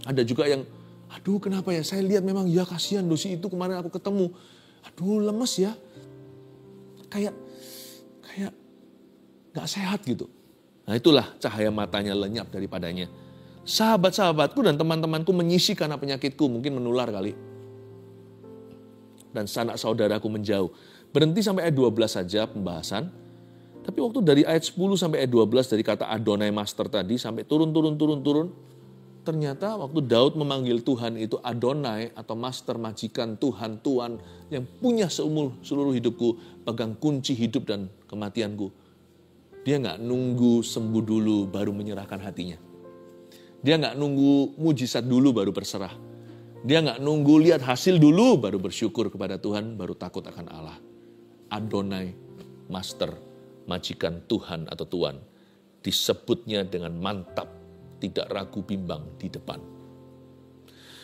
Ada juga yang, aduh kenapa ya, saya lihat memang ya kasihan dosi itu kemarin aku ketemu. Aduh lemes ya. Kayak gak sehat gitu. Nah itulah cahaya matanya lenyap daripadanya. Sahabat-sahabatku dan teman-temanku menyisi karena penyakitku, mungkin menular kali. Dan sanak saudaraku menjauh. Berhenti sampai ayat 12 saja pembahasan. Tapi waktu dari ayat 10 sampai ayat 12 dari kata Adonai Master tadi sampai turun. Ternyata waktu Daud memanggil Tuhan itu Adonai atau Master, majikan, Tuhan, Tuan yang punya seluruh hidupku, pegang kunci hidup dan kematianku. Dia gak nunggu sembuh dulu baru menyerahkan hatinya. Dia nggak nunggu mujizat dulu baru berserah. Dia nggak nunggu lihat hasil dulu baru bersyukur kepada Tuhan, baru takut akan Allah. Adonai, Master, majikan Tuhan atau Tuan. Disebutnya dengan mantap, tidak ragu bimbang di depan.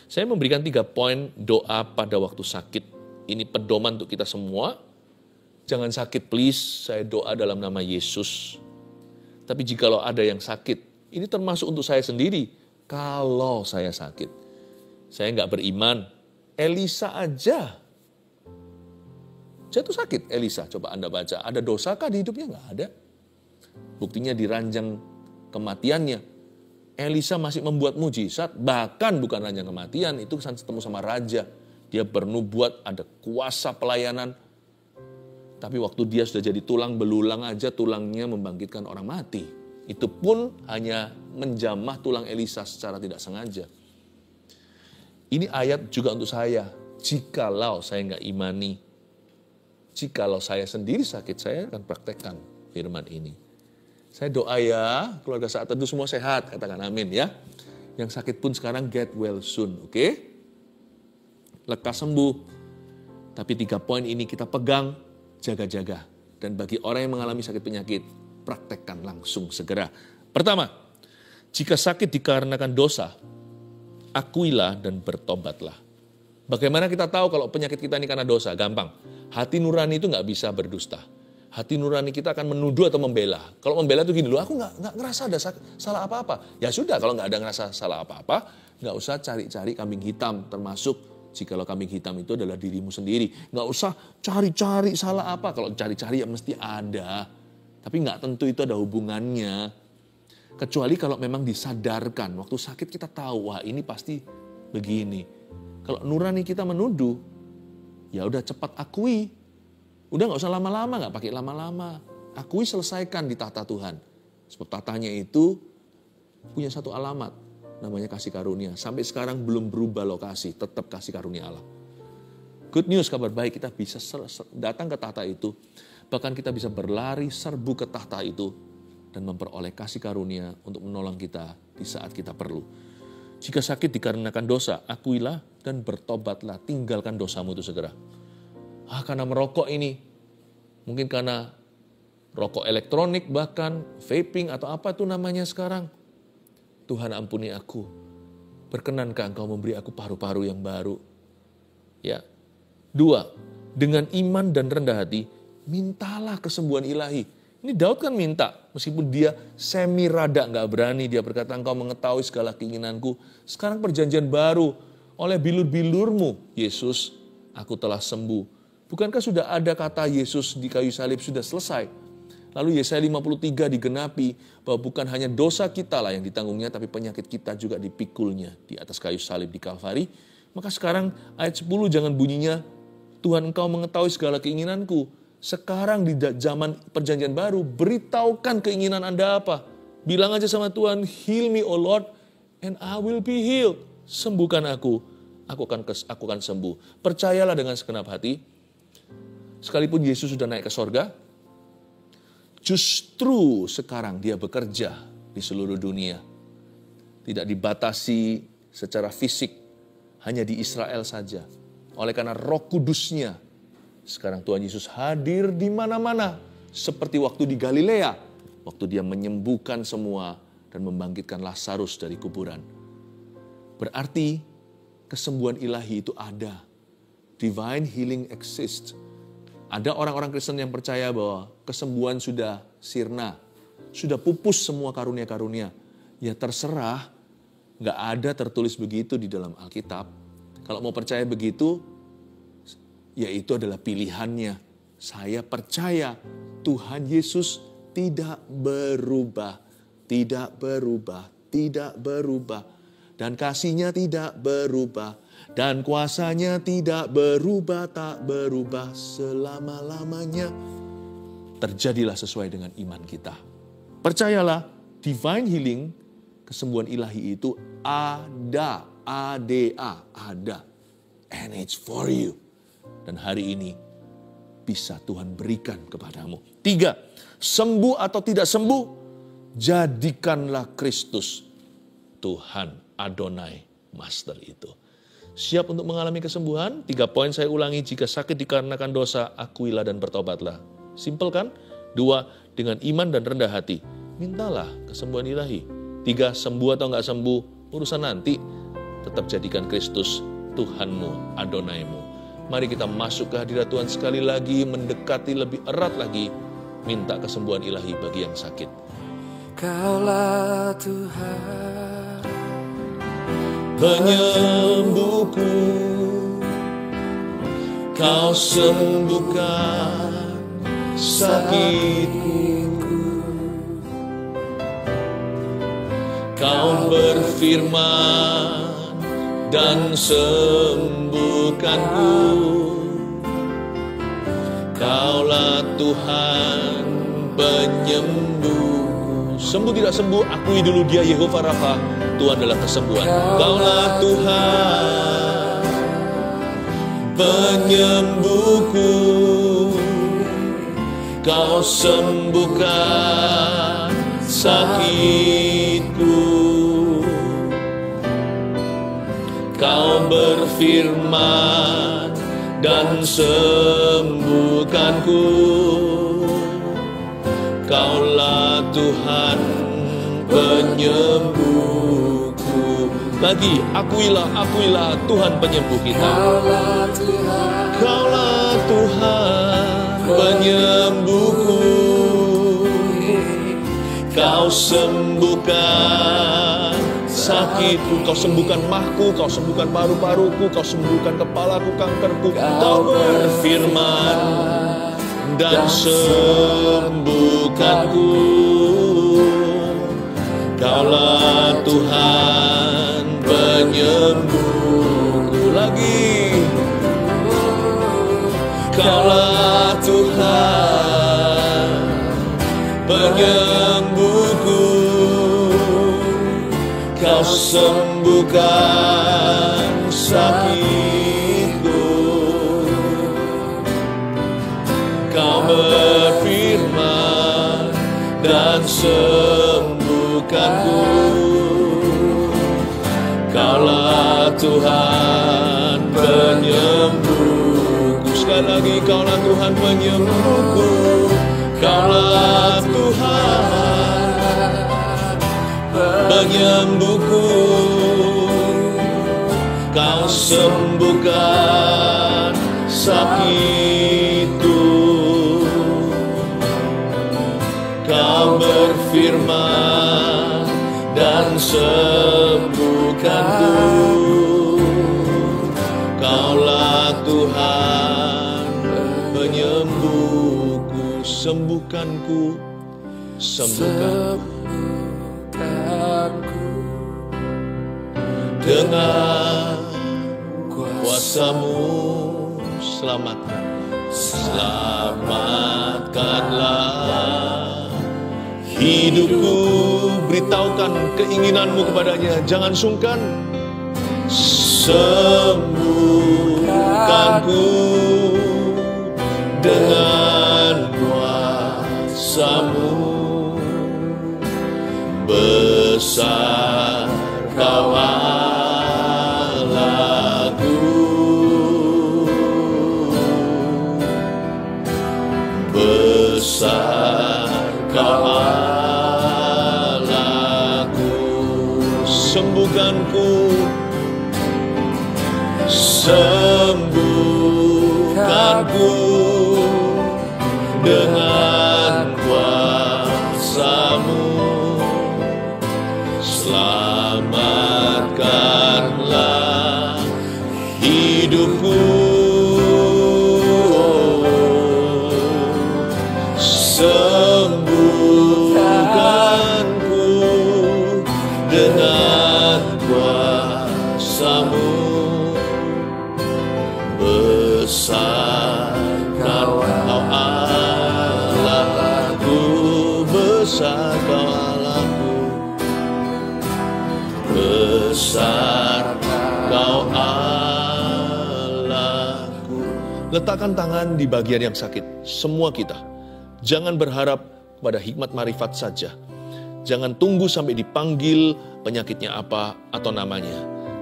Saya memberikan 3 poin doa pada waktu sakit. Ini pedoman untuk kita semua. Jangan sakit please, saya doa dalam nama Yesus. Tapi jikalau ada yang sakit, ini termasuk untuk saya sendiri. Kalau saya sakit, saya nggak beriman. Elisa aja jatuh sakit. Elisa, coba Anda baca. Ada dosakah di hidupnya? Nggak ada. Buktinya di ranjang kematiannya. Elisa masih membuat mujizat. Bahkan bukan ranjang kematian, itu ketemu sama raja. Dia bernubuat, ada kuasa pelayanan. Tapi waktu dia sudah jadi tulang belulang aja, tulangnya membangkitkan orang mati. Itu pun hanya menjamah tulang Elisa secara tidak sengaja. Ini ayat juga untuk saya. Jikalau saya nggak imani, jikalau saya sendiri sakit, saya akan praktekkan firman ini. Saya doa ya, keluarga Saat Teduh semua sehat, katakan amin ya. Yang sakit pun sekarang get well soon, oke? Lekas sembuh. Tapi 3 poin ini kita pegang, jaga-jaga. Dan bagi orang yang mengalami sakit penyakit, praktekkan langsung segera. Pertama, jika sakit dikarenakan dosa, akuilah dan bertobatlah. Bagaimana kita tahu kalau penyakit kita ini karena dosa? Gampang. Hati nurani itu nggak bisa berdusta. Hati nurani kita akan menuduh atau membela. Kalau membela itu gini, loh aku nggak ngerasa ada salah apa-apa. Ya sudah, kalau nggak ada ngerasa salah apa-apa, nggak usah cari-cari kambing hitam, termasuk jikalau kambing hitam itu adalah dirimu sendiri. Nggak usah cari-cari salah apa. Kalau cari-cari ya mesti ada. Tapi nggak tentu itu ada hubungannya. Kecuali kalau memang disadarkan. Waktu sakit kita tahu, wah ini pasti begini. Kalau nurani kita menuduh, ya udah cepat akui. Udah nggak usah lama-lama, nggak pakai lama-lama. Akui, selesaikan di tahta Tuhan. Sebab tahtanya itu punya satu alamat. Namanya kasih karunia. Sampai sekarang belum berubah lokasi, tetap kasih karunia Allah. Good news, kabar baik, kita bisa datang ke tahta itu. Bahkan kita bisa berlari serbu ke tahta itu. Dan memperoleh kasih karunia untuk menolong kita di saat kita perlu. Jika sakit dikarenakan dosa, akuilah dan bertobatlah. Tinggalkan dosamu itu segera. Karena merokok ini. Mungkin karena rokok elektronik bahkan, vaping atau apa itu namanya sekarang. Tuhan ampuni aku. Berkenankah Engkau memberi aku paru-paru yang baru? Ya. 2, dengan iman dan rendah hati, mintalah kesembuhan ilahi. Ini Daud kan minta, meskipun dia semi rada nggak berani, dia berkata, Engkau mengetahui segala keinginanku. Sekarang perjanjian baru, oleh bilur-bilurmu, Yesus, aku telah sembuh. Bukankah sudah ada kata Yesus di kayu salib sudah selesai? Lalu Yesaya 53 digenapi bahwa bukan hanya dosa kita lah yang ditanggungnya, tapi penyakit kita juga dipikulnya di atas kayu salib di Kalvari. Maka sekarang ayat 10 jangan bunyinya, Tuhan Engkau mengetahui segala keinginanku. Sekarang di zaman perjanjian baru, beritahukan keinginan Anda apa. Bilang aja sama Tuhan, heal me O Lord and I will be healed. Sembuhkan aku akan sembuh. Percayalah dengan segenap hati. Sekalipun Yesus sudah naik ke sorga, justru sekarang dia bekerja di seluruh dunia. Tidak dibatasi secara fisik, hanya di Israel saja. Oleh karena Roh Kudusnya, sekarang Tuhan Yesus hadir di mana-mana. Seperti waktu di Galilea, waktu dia menyembuhkan semua dan membangkitkan Lazarus dari kuburan. Berarti kesembuhan ilahi itu ada. Divine healing exists. Ada orang-orang Kristen yang percaya bahwa kesembuhan sudah sirna, sudah pupus semua karunia-karunia. Ya terserah, nggak ada tertulis begitu di dalam Alkitab. Kalau mau percaya begitu, ya itu adalah pilihannya. Saya percaya Tuhan Yesus tidak berubah, tidak berubah, tidak berubah. Dan kasih-Nya tidak berubah. Dan kuasa-Nya tidak berubah, tak berubah selama-lamanya. Terjadilah sesuai dengan iman kita. Percayalah, divine healing, kesembuhan ilahi itu ada. A-D-A, ada. And it's for you. Dan hari ini bisa Tuhan berikan kepadamu. 3, sembuh atau tidak sembuh, jadikanlah Kristus Tuhan, Adonai, Master itu. Siap untuk mengalami kesembuhan? 3 poin saya ulangi. Jika sakit dikarenakan dosa, akuilah dan bertobatlah. Simpel kan? 2, dengan iman dan rendah hati. Mintalah kesembuhan ilahi. 3, sembuh atau nggak sembuh, urusan nanti. Tetap jadikan Kristus Tuhanmu, Adonaimu. Mari kita masuk ke hadirat Tuhan sekali lagi, mendekati lebih erat lagi, minta kesembuhan ilahi bagi yang sakit. Kaulah Tuhan, Penyembuhku, Kau sembuhkan sakitku. Kau berfirman dan sembuhkanku. Kaulah Tuhan penyembuh. Sembuh tidak sembuh, akui dulu Dia Yehova Rafa. Tuhan adalah kesembuhan. Kaulah Tuhan penyembuhku. Kau sembuhkan sakitku. Kau berfirman dan sembuhkanku. Kaulah Tuhan penyembuhku. Lagi, akuilah Tuhan penyembuh kita. Kaulah Tuhan penyembuhku. Kau sembuhkan sakitku, Kau sembuhkan mahku, Kau sembuhkan paru-paruku, Kau sembuhkan kepalaku, kankerku. Kau berfirman dan sembuhkanku. Kaulah Tuhan penyembuhku. Lagi, Kaulah Tuhan penyembuhku. Kau sembuhkan sakitku. Kau berfirman dan sembuhkanku. Kaulah Tuhan penyembuhku. Sekali lagi, Kaulah Tuhan penyembuhku. Kaulah Tuhan penyembuhku. Kau sembuhkan sakitku. Kau berfirman dan sembuhkanku. Kaulah Tuhan penyembuhku. Sembuhkanku, sembuhkanku. Dengan kuasa-Mu selamatkan. Selamatkanlah hidupku. Beritahukan keinginan-Mu kepadanya. Jangan sungkan. Sembuhkanku dengan kuasa-Mu. Besar Kau Allahku. Besar Kau Allahku. Sembuhkanku, sembuhkanku dengan kuasa-Mu. Selamatkanlah hidupku. Sembuhkanku dengan kuasa-Mu. Besar Kau Allahku. Besar Kau Allahku. Besar Kau Allahku. Letakkan tangan di bagian yang sakit. Semua kita. Jangan berharap pada hikmat marifat saja. Jangan tunggu sampai dipanggil penyakitnya apa atau namanya.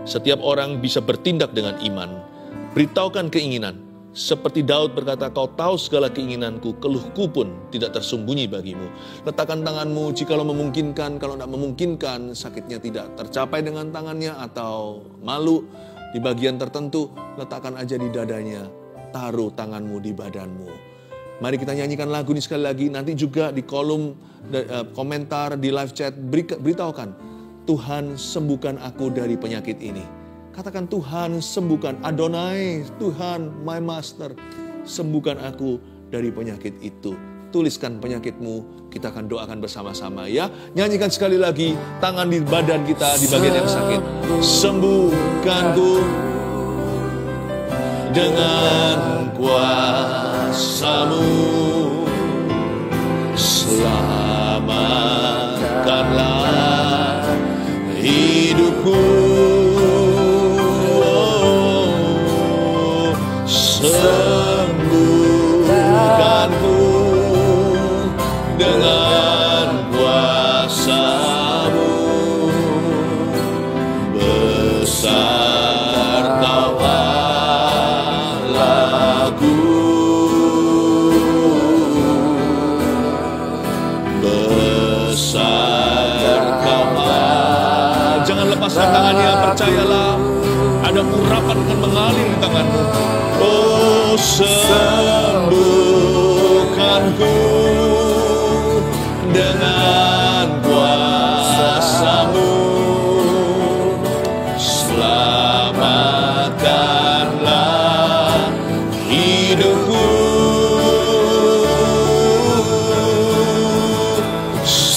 Setiap orang bisa bertindak dengan iman. Beritahukan keinginan. Seperti Daud berkata, kau tahu segala keinginanku, keluhku pun tidak tersembunyi bagimu. Letakkan tanganmu jikalau memungkinkan, kalau tidak memungkinkan, sakitnya tidak tercapai dengan tangannya atau malu di bagian tertentu, letakkan aja di dadanya, taruh tanganmu di badanmu. Mari kita nyanyikan lagu ini sekali lagi, nanti juga di kolom komentar, di live chat, beritahukan, Tuhan sembuhkan aku dari penyakit ini. Katakan, Tuhan sembuhkan, Adonai, Tuhan my master, sembuhkan aku dari penyakit itu. Tuliskan penyakitmu, kita akan doakan bersama-sama ya. Nyanyikan sekali lagi, tangan di badan kita, di bagian yang sakit. Sembuhkanku dengan kuasa-Mu, selamatkanlah hidupku. Sembuhkanku dengan kuasa-Mu, besar Kau Allahku, besar Kau Allah. Jangan lepaskan tangannya, percayalah ada urapan akan mengalir di tanganmu. Oh, sembuhkanku dengan kuasa-Mu, selamatkanlah hidupku.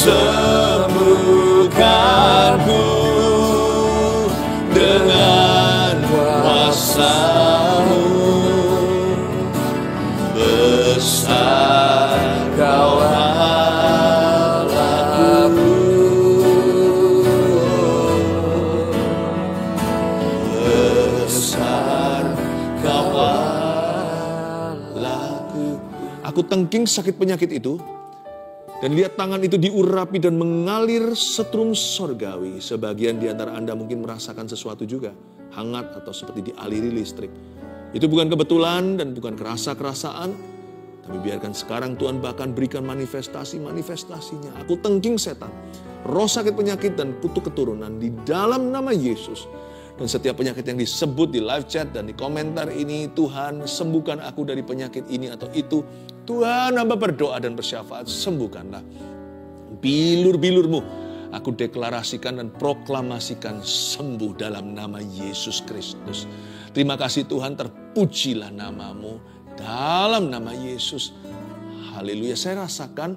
Sembuhkanku dengan kuasa-Mu, besar Kau Allahku, besar Kau Allahku. Aku tengking sakit penyakit itu, dan lihat tangan itu diurapi dan mengalir setrum sorgawi. Sebagian di antara Anda mungkin merasakan sesuatu juga, hangat atau seperti dialiri listrik. Itu bukan kebetulan dan bukan kerasa-kerasaan, tapi biarkan sekarang Tuhan bahkan berikan manifestasi-manifestasinya. Aku tengking setan, roh sakit penyakit dan kutuk keturunan di dalam nama Yesus. Dan setiap penyakit yang disebut di live chat dan di komentar ini, Tuhan sembuhkan aku dari penyakit ini atau itu. Tuhan, hamba berdoa dan bersyafaat, sembuhkanlah bilur-bilurmu. Aku deklarasikan dan proklamasikan sembuh dalam nama Yesus Kristus. Terima kasih Tuhan, terpujilah nama-Mu dalam nama Yesus. Haleluya. Saya rasakan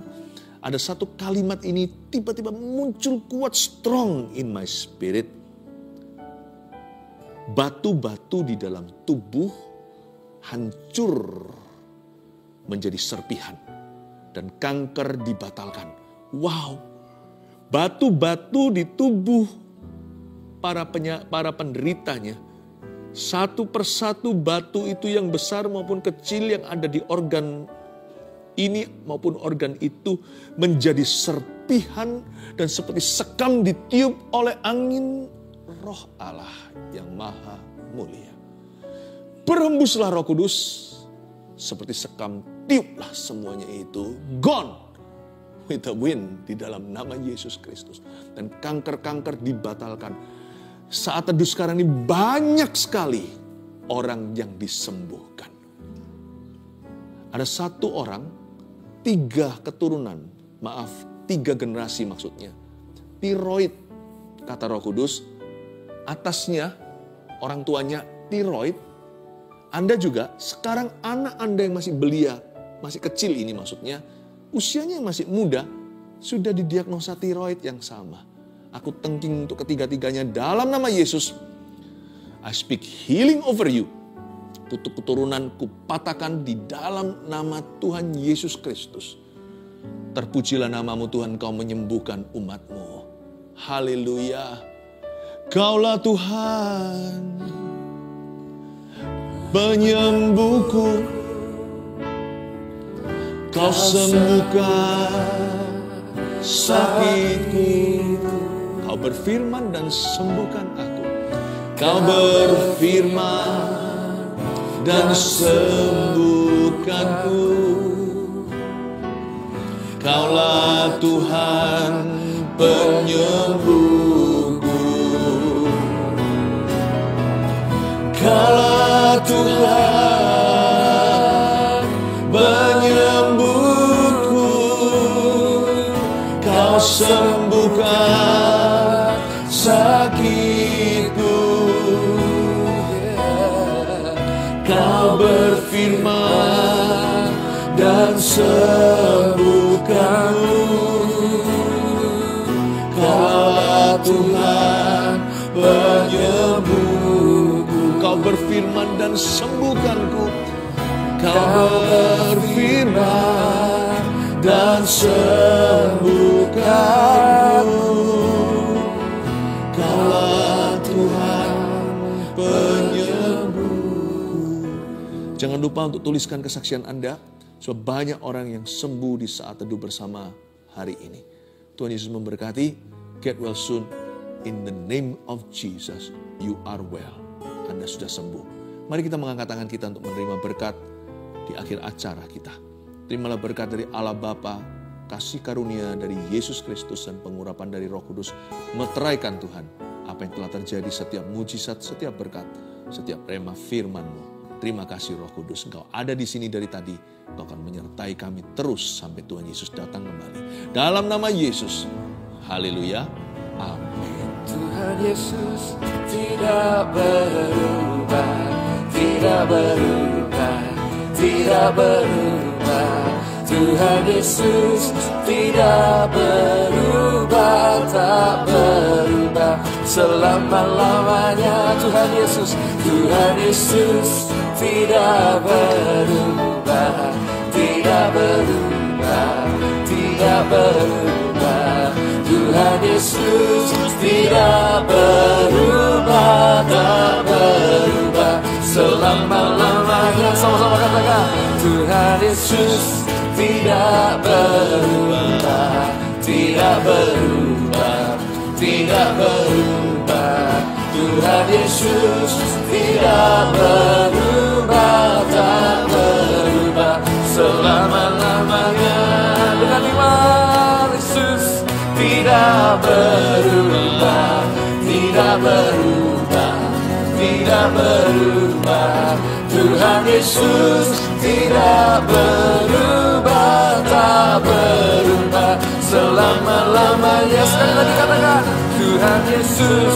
ada satu kalimat ini tiba-tiba muncul kuat, strong in my spirit. Batu-batu di dalam tubuh hancur menjadi serpihan dan kanker dibatalkan. Wow, batu-batu di tubuh para penderitanya, satu persatu batu itu yang besar maupun kecil yang ada di organ ini maupun organ itu menjadi serpihan dan seperti sekam ditiup oleh angin Roh Allah yang maha mulia. Berembuslah Roh Kudus seperti sekam, tiuplah semuanya itu gone with the wind di dalam nama Yesus Kristus. Dan kanker-kanker dibatalkan. Saat teduh sekarang ini banyak sekali orang yang disembuhkan. Ada satu orang, 3 keturunan, 3 generasi maksudnya. Tiroid, kata Roh Kudus, atasnya orang tuanya tiroid. Anda juga, sekarang anak Anda yang masih belia, masih kecil ini maksudnya, usianya yang masih muda, sudah didiagnosa tiroid yang sama. Aku tengking untuk ketiga-tiganya dalam nama Yesus. I speak healing over you. Kutuk keturunan kupatahkan di dalam nama Tuhan Yesus Kristus. Terpujilah nama-Mu Tuhan, Kau menyembuhkan umat-Mu. Haleluya. Kaulah Tuhan, penyembuhku. Kau sembuhkan sakitku. Kau berfirman dan sembuhkan aku. Kau berfirman dan sembuhkanku. Kaulah Tuhan penyembuhku. Kaulah Tuhan penyembuhku. Kau sembuhkan sakitku. Kau berfirman dan sembuhkanku. Kaulah Tuhan penyembuhku. Kau berfirman dan sembuhkanku. Kau berfirman dan sembuhkanku. Kaulah Tuhan penyembuhku. Jangan lupa untuk tuliskan kesaksian Anda. Sebab banyak orang yang sembuh di saat teduh bersama hari ini. Tuhan Yesus memberkati. Get well soon. In the name of Jesus, you are well. Anda sudah sembuh. Mari kita mengangkat tangan kita untuk menerima berkat di akhir acara kita. Terimalah berkat dari Allah Bapa, kasih karunia dari Yesus Kristus dan pengurapan dari Roh Kudus. Meteraikan Tuhan apa yang telah terjadi, setiap mujizat, setiap berkat, setiap rema firman-Mu. Terima kasih Roh Kudus, Engkau ada di sini dari tadi. Engkau akan menyertai kami terus sampai Tuhan Yesus datang kembali. Dalam nama Yesus, haleluya, amin. Tuhan Yesus tidak berubah, tidak berubah, tidak berubah. Tuhan Yesus tidak berubah, tak berubah selama-lamanya. Tuhan Yesus tidak berubah, tidak berubah, tidak berubah. Tuhan Yesus tidak berubah, tak berubah selama-lamanya. Sama-sama katakan, Tuhan Yesus tidak berubah, tidak berubah, tidak berubah. Tuhan Yesus tidak berubah, tak berubah selama-lamanya. Dengan iman, Yesus tidak berubah, tidak berubah, tidak berubah. Tuhan Yesus tidak berubah, tak berubah selama-lamanya. Sekali lagi katakan, Tuhan Yesus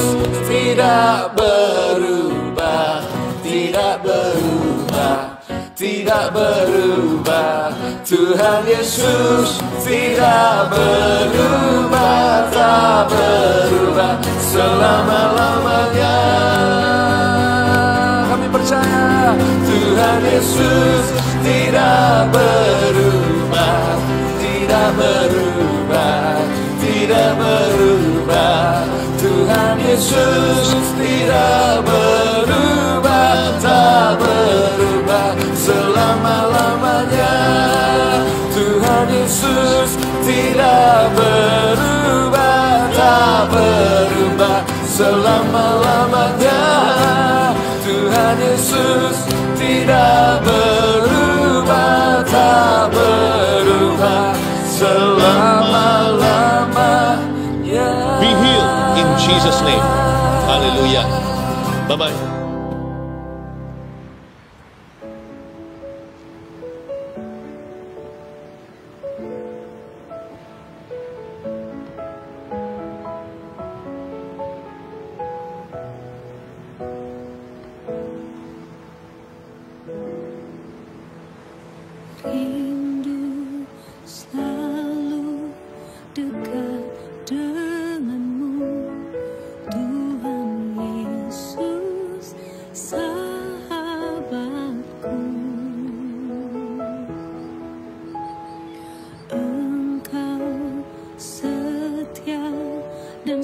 tidak berubah, tidak berubah, tidak berubah. Tuhan Yesus tidak berubah, tak berubah selama-lamanya. Kami percaya Tuhan Yesus tidak berubah, tidak berubah, tidak berubah. Tuhan Yesus tidak berubah, tak berubah selama-lamanya. Tuhan Yesus tidak berubah, tak berubah selama-lamanya. Tuhan Yesus tidak berubah, tak berubah selama-lamanya. Be healed in Jesus' name. Hallelujah. Bye-bye. Rindu selalu dekat denganmu, Tuhan Yesus sahabatku. Engkau setia dan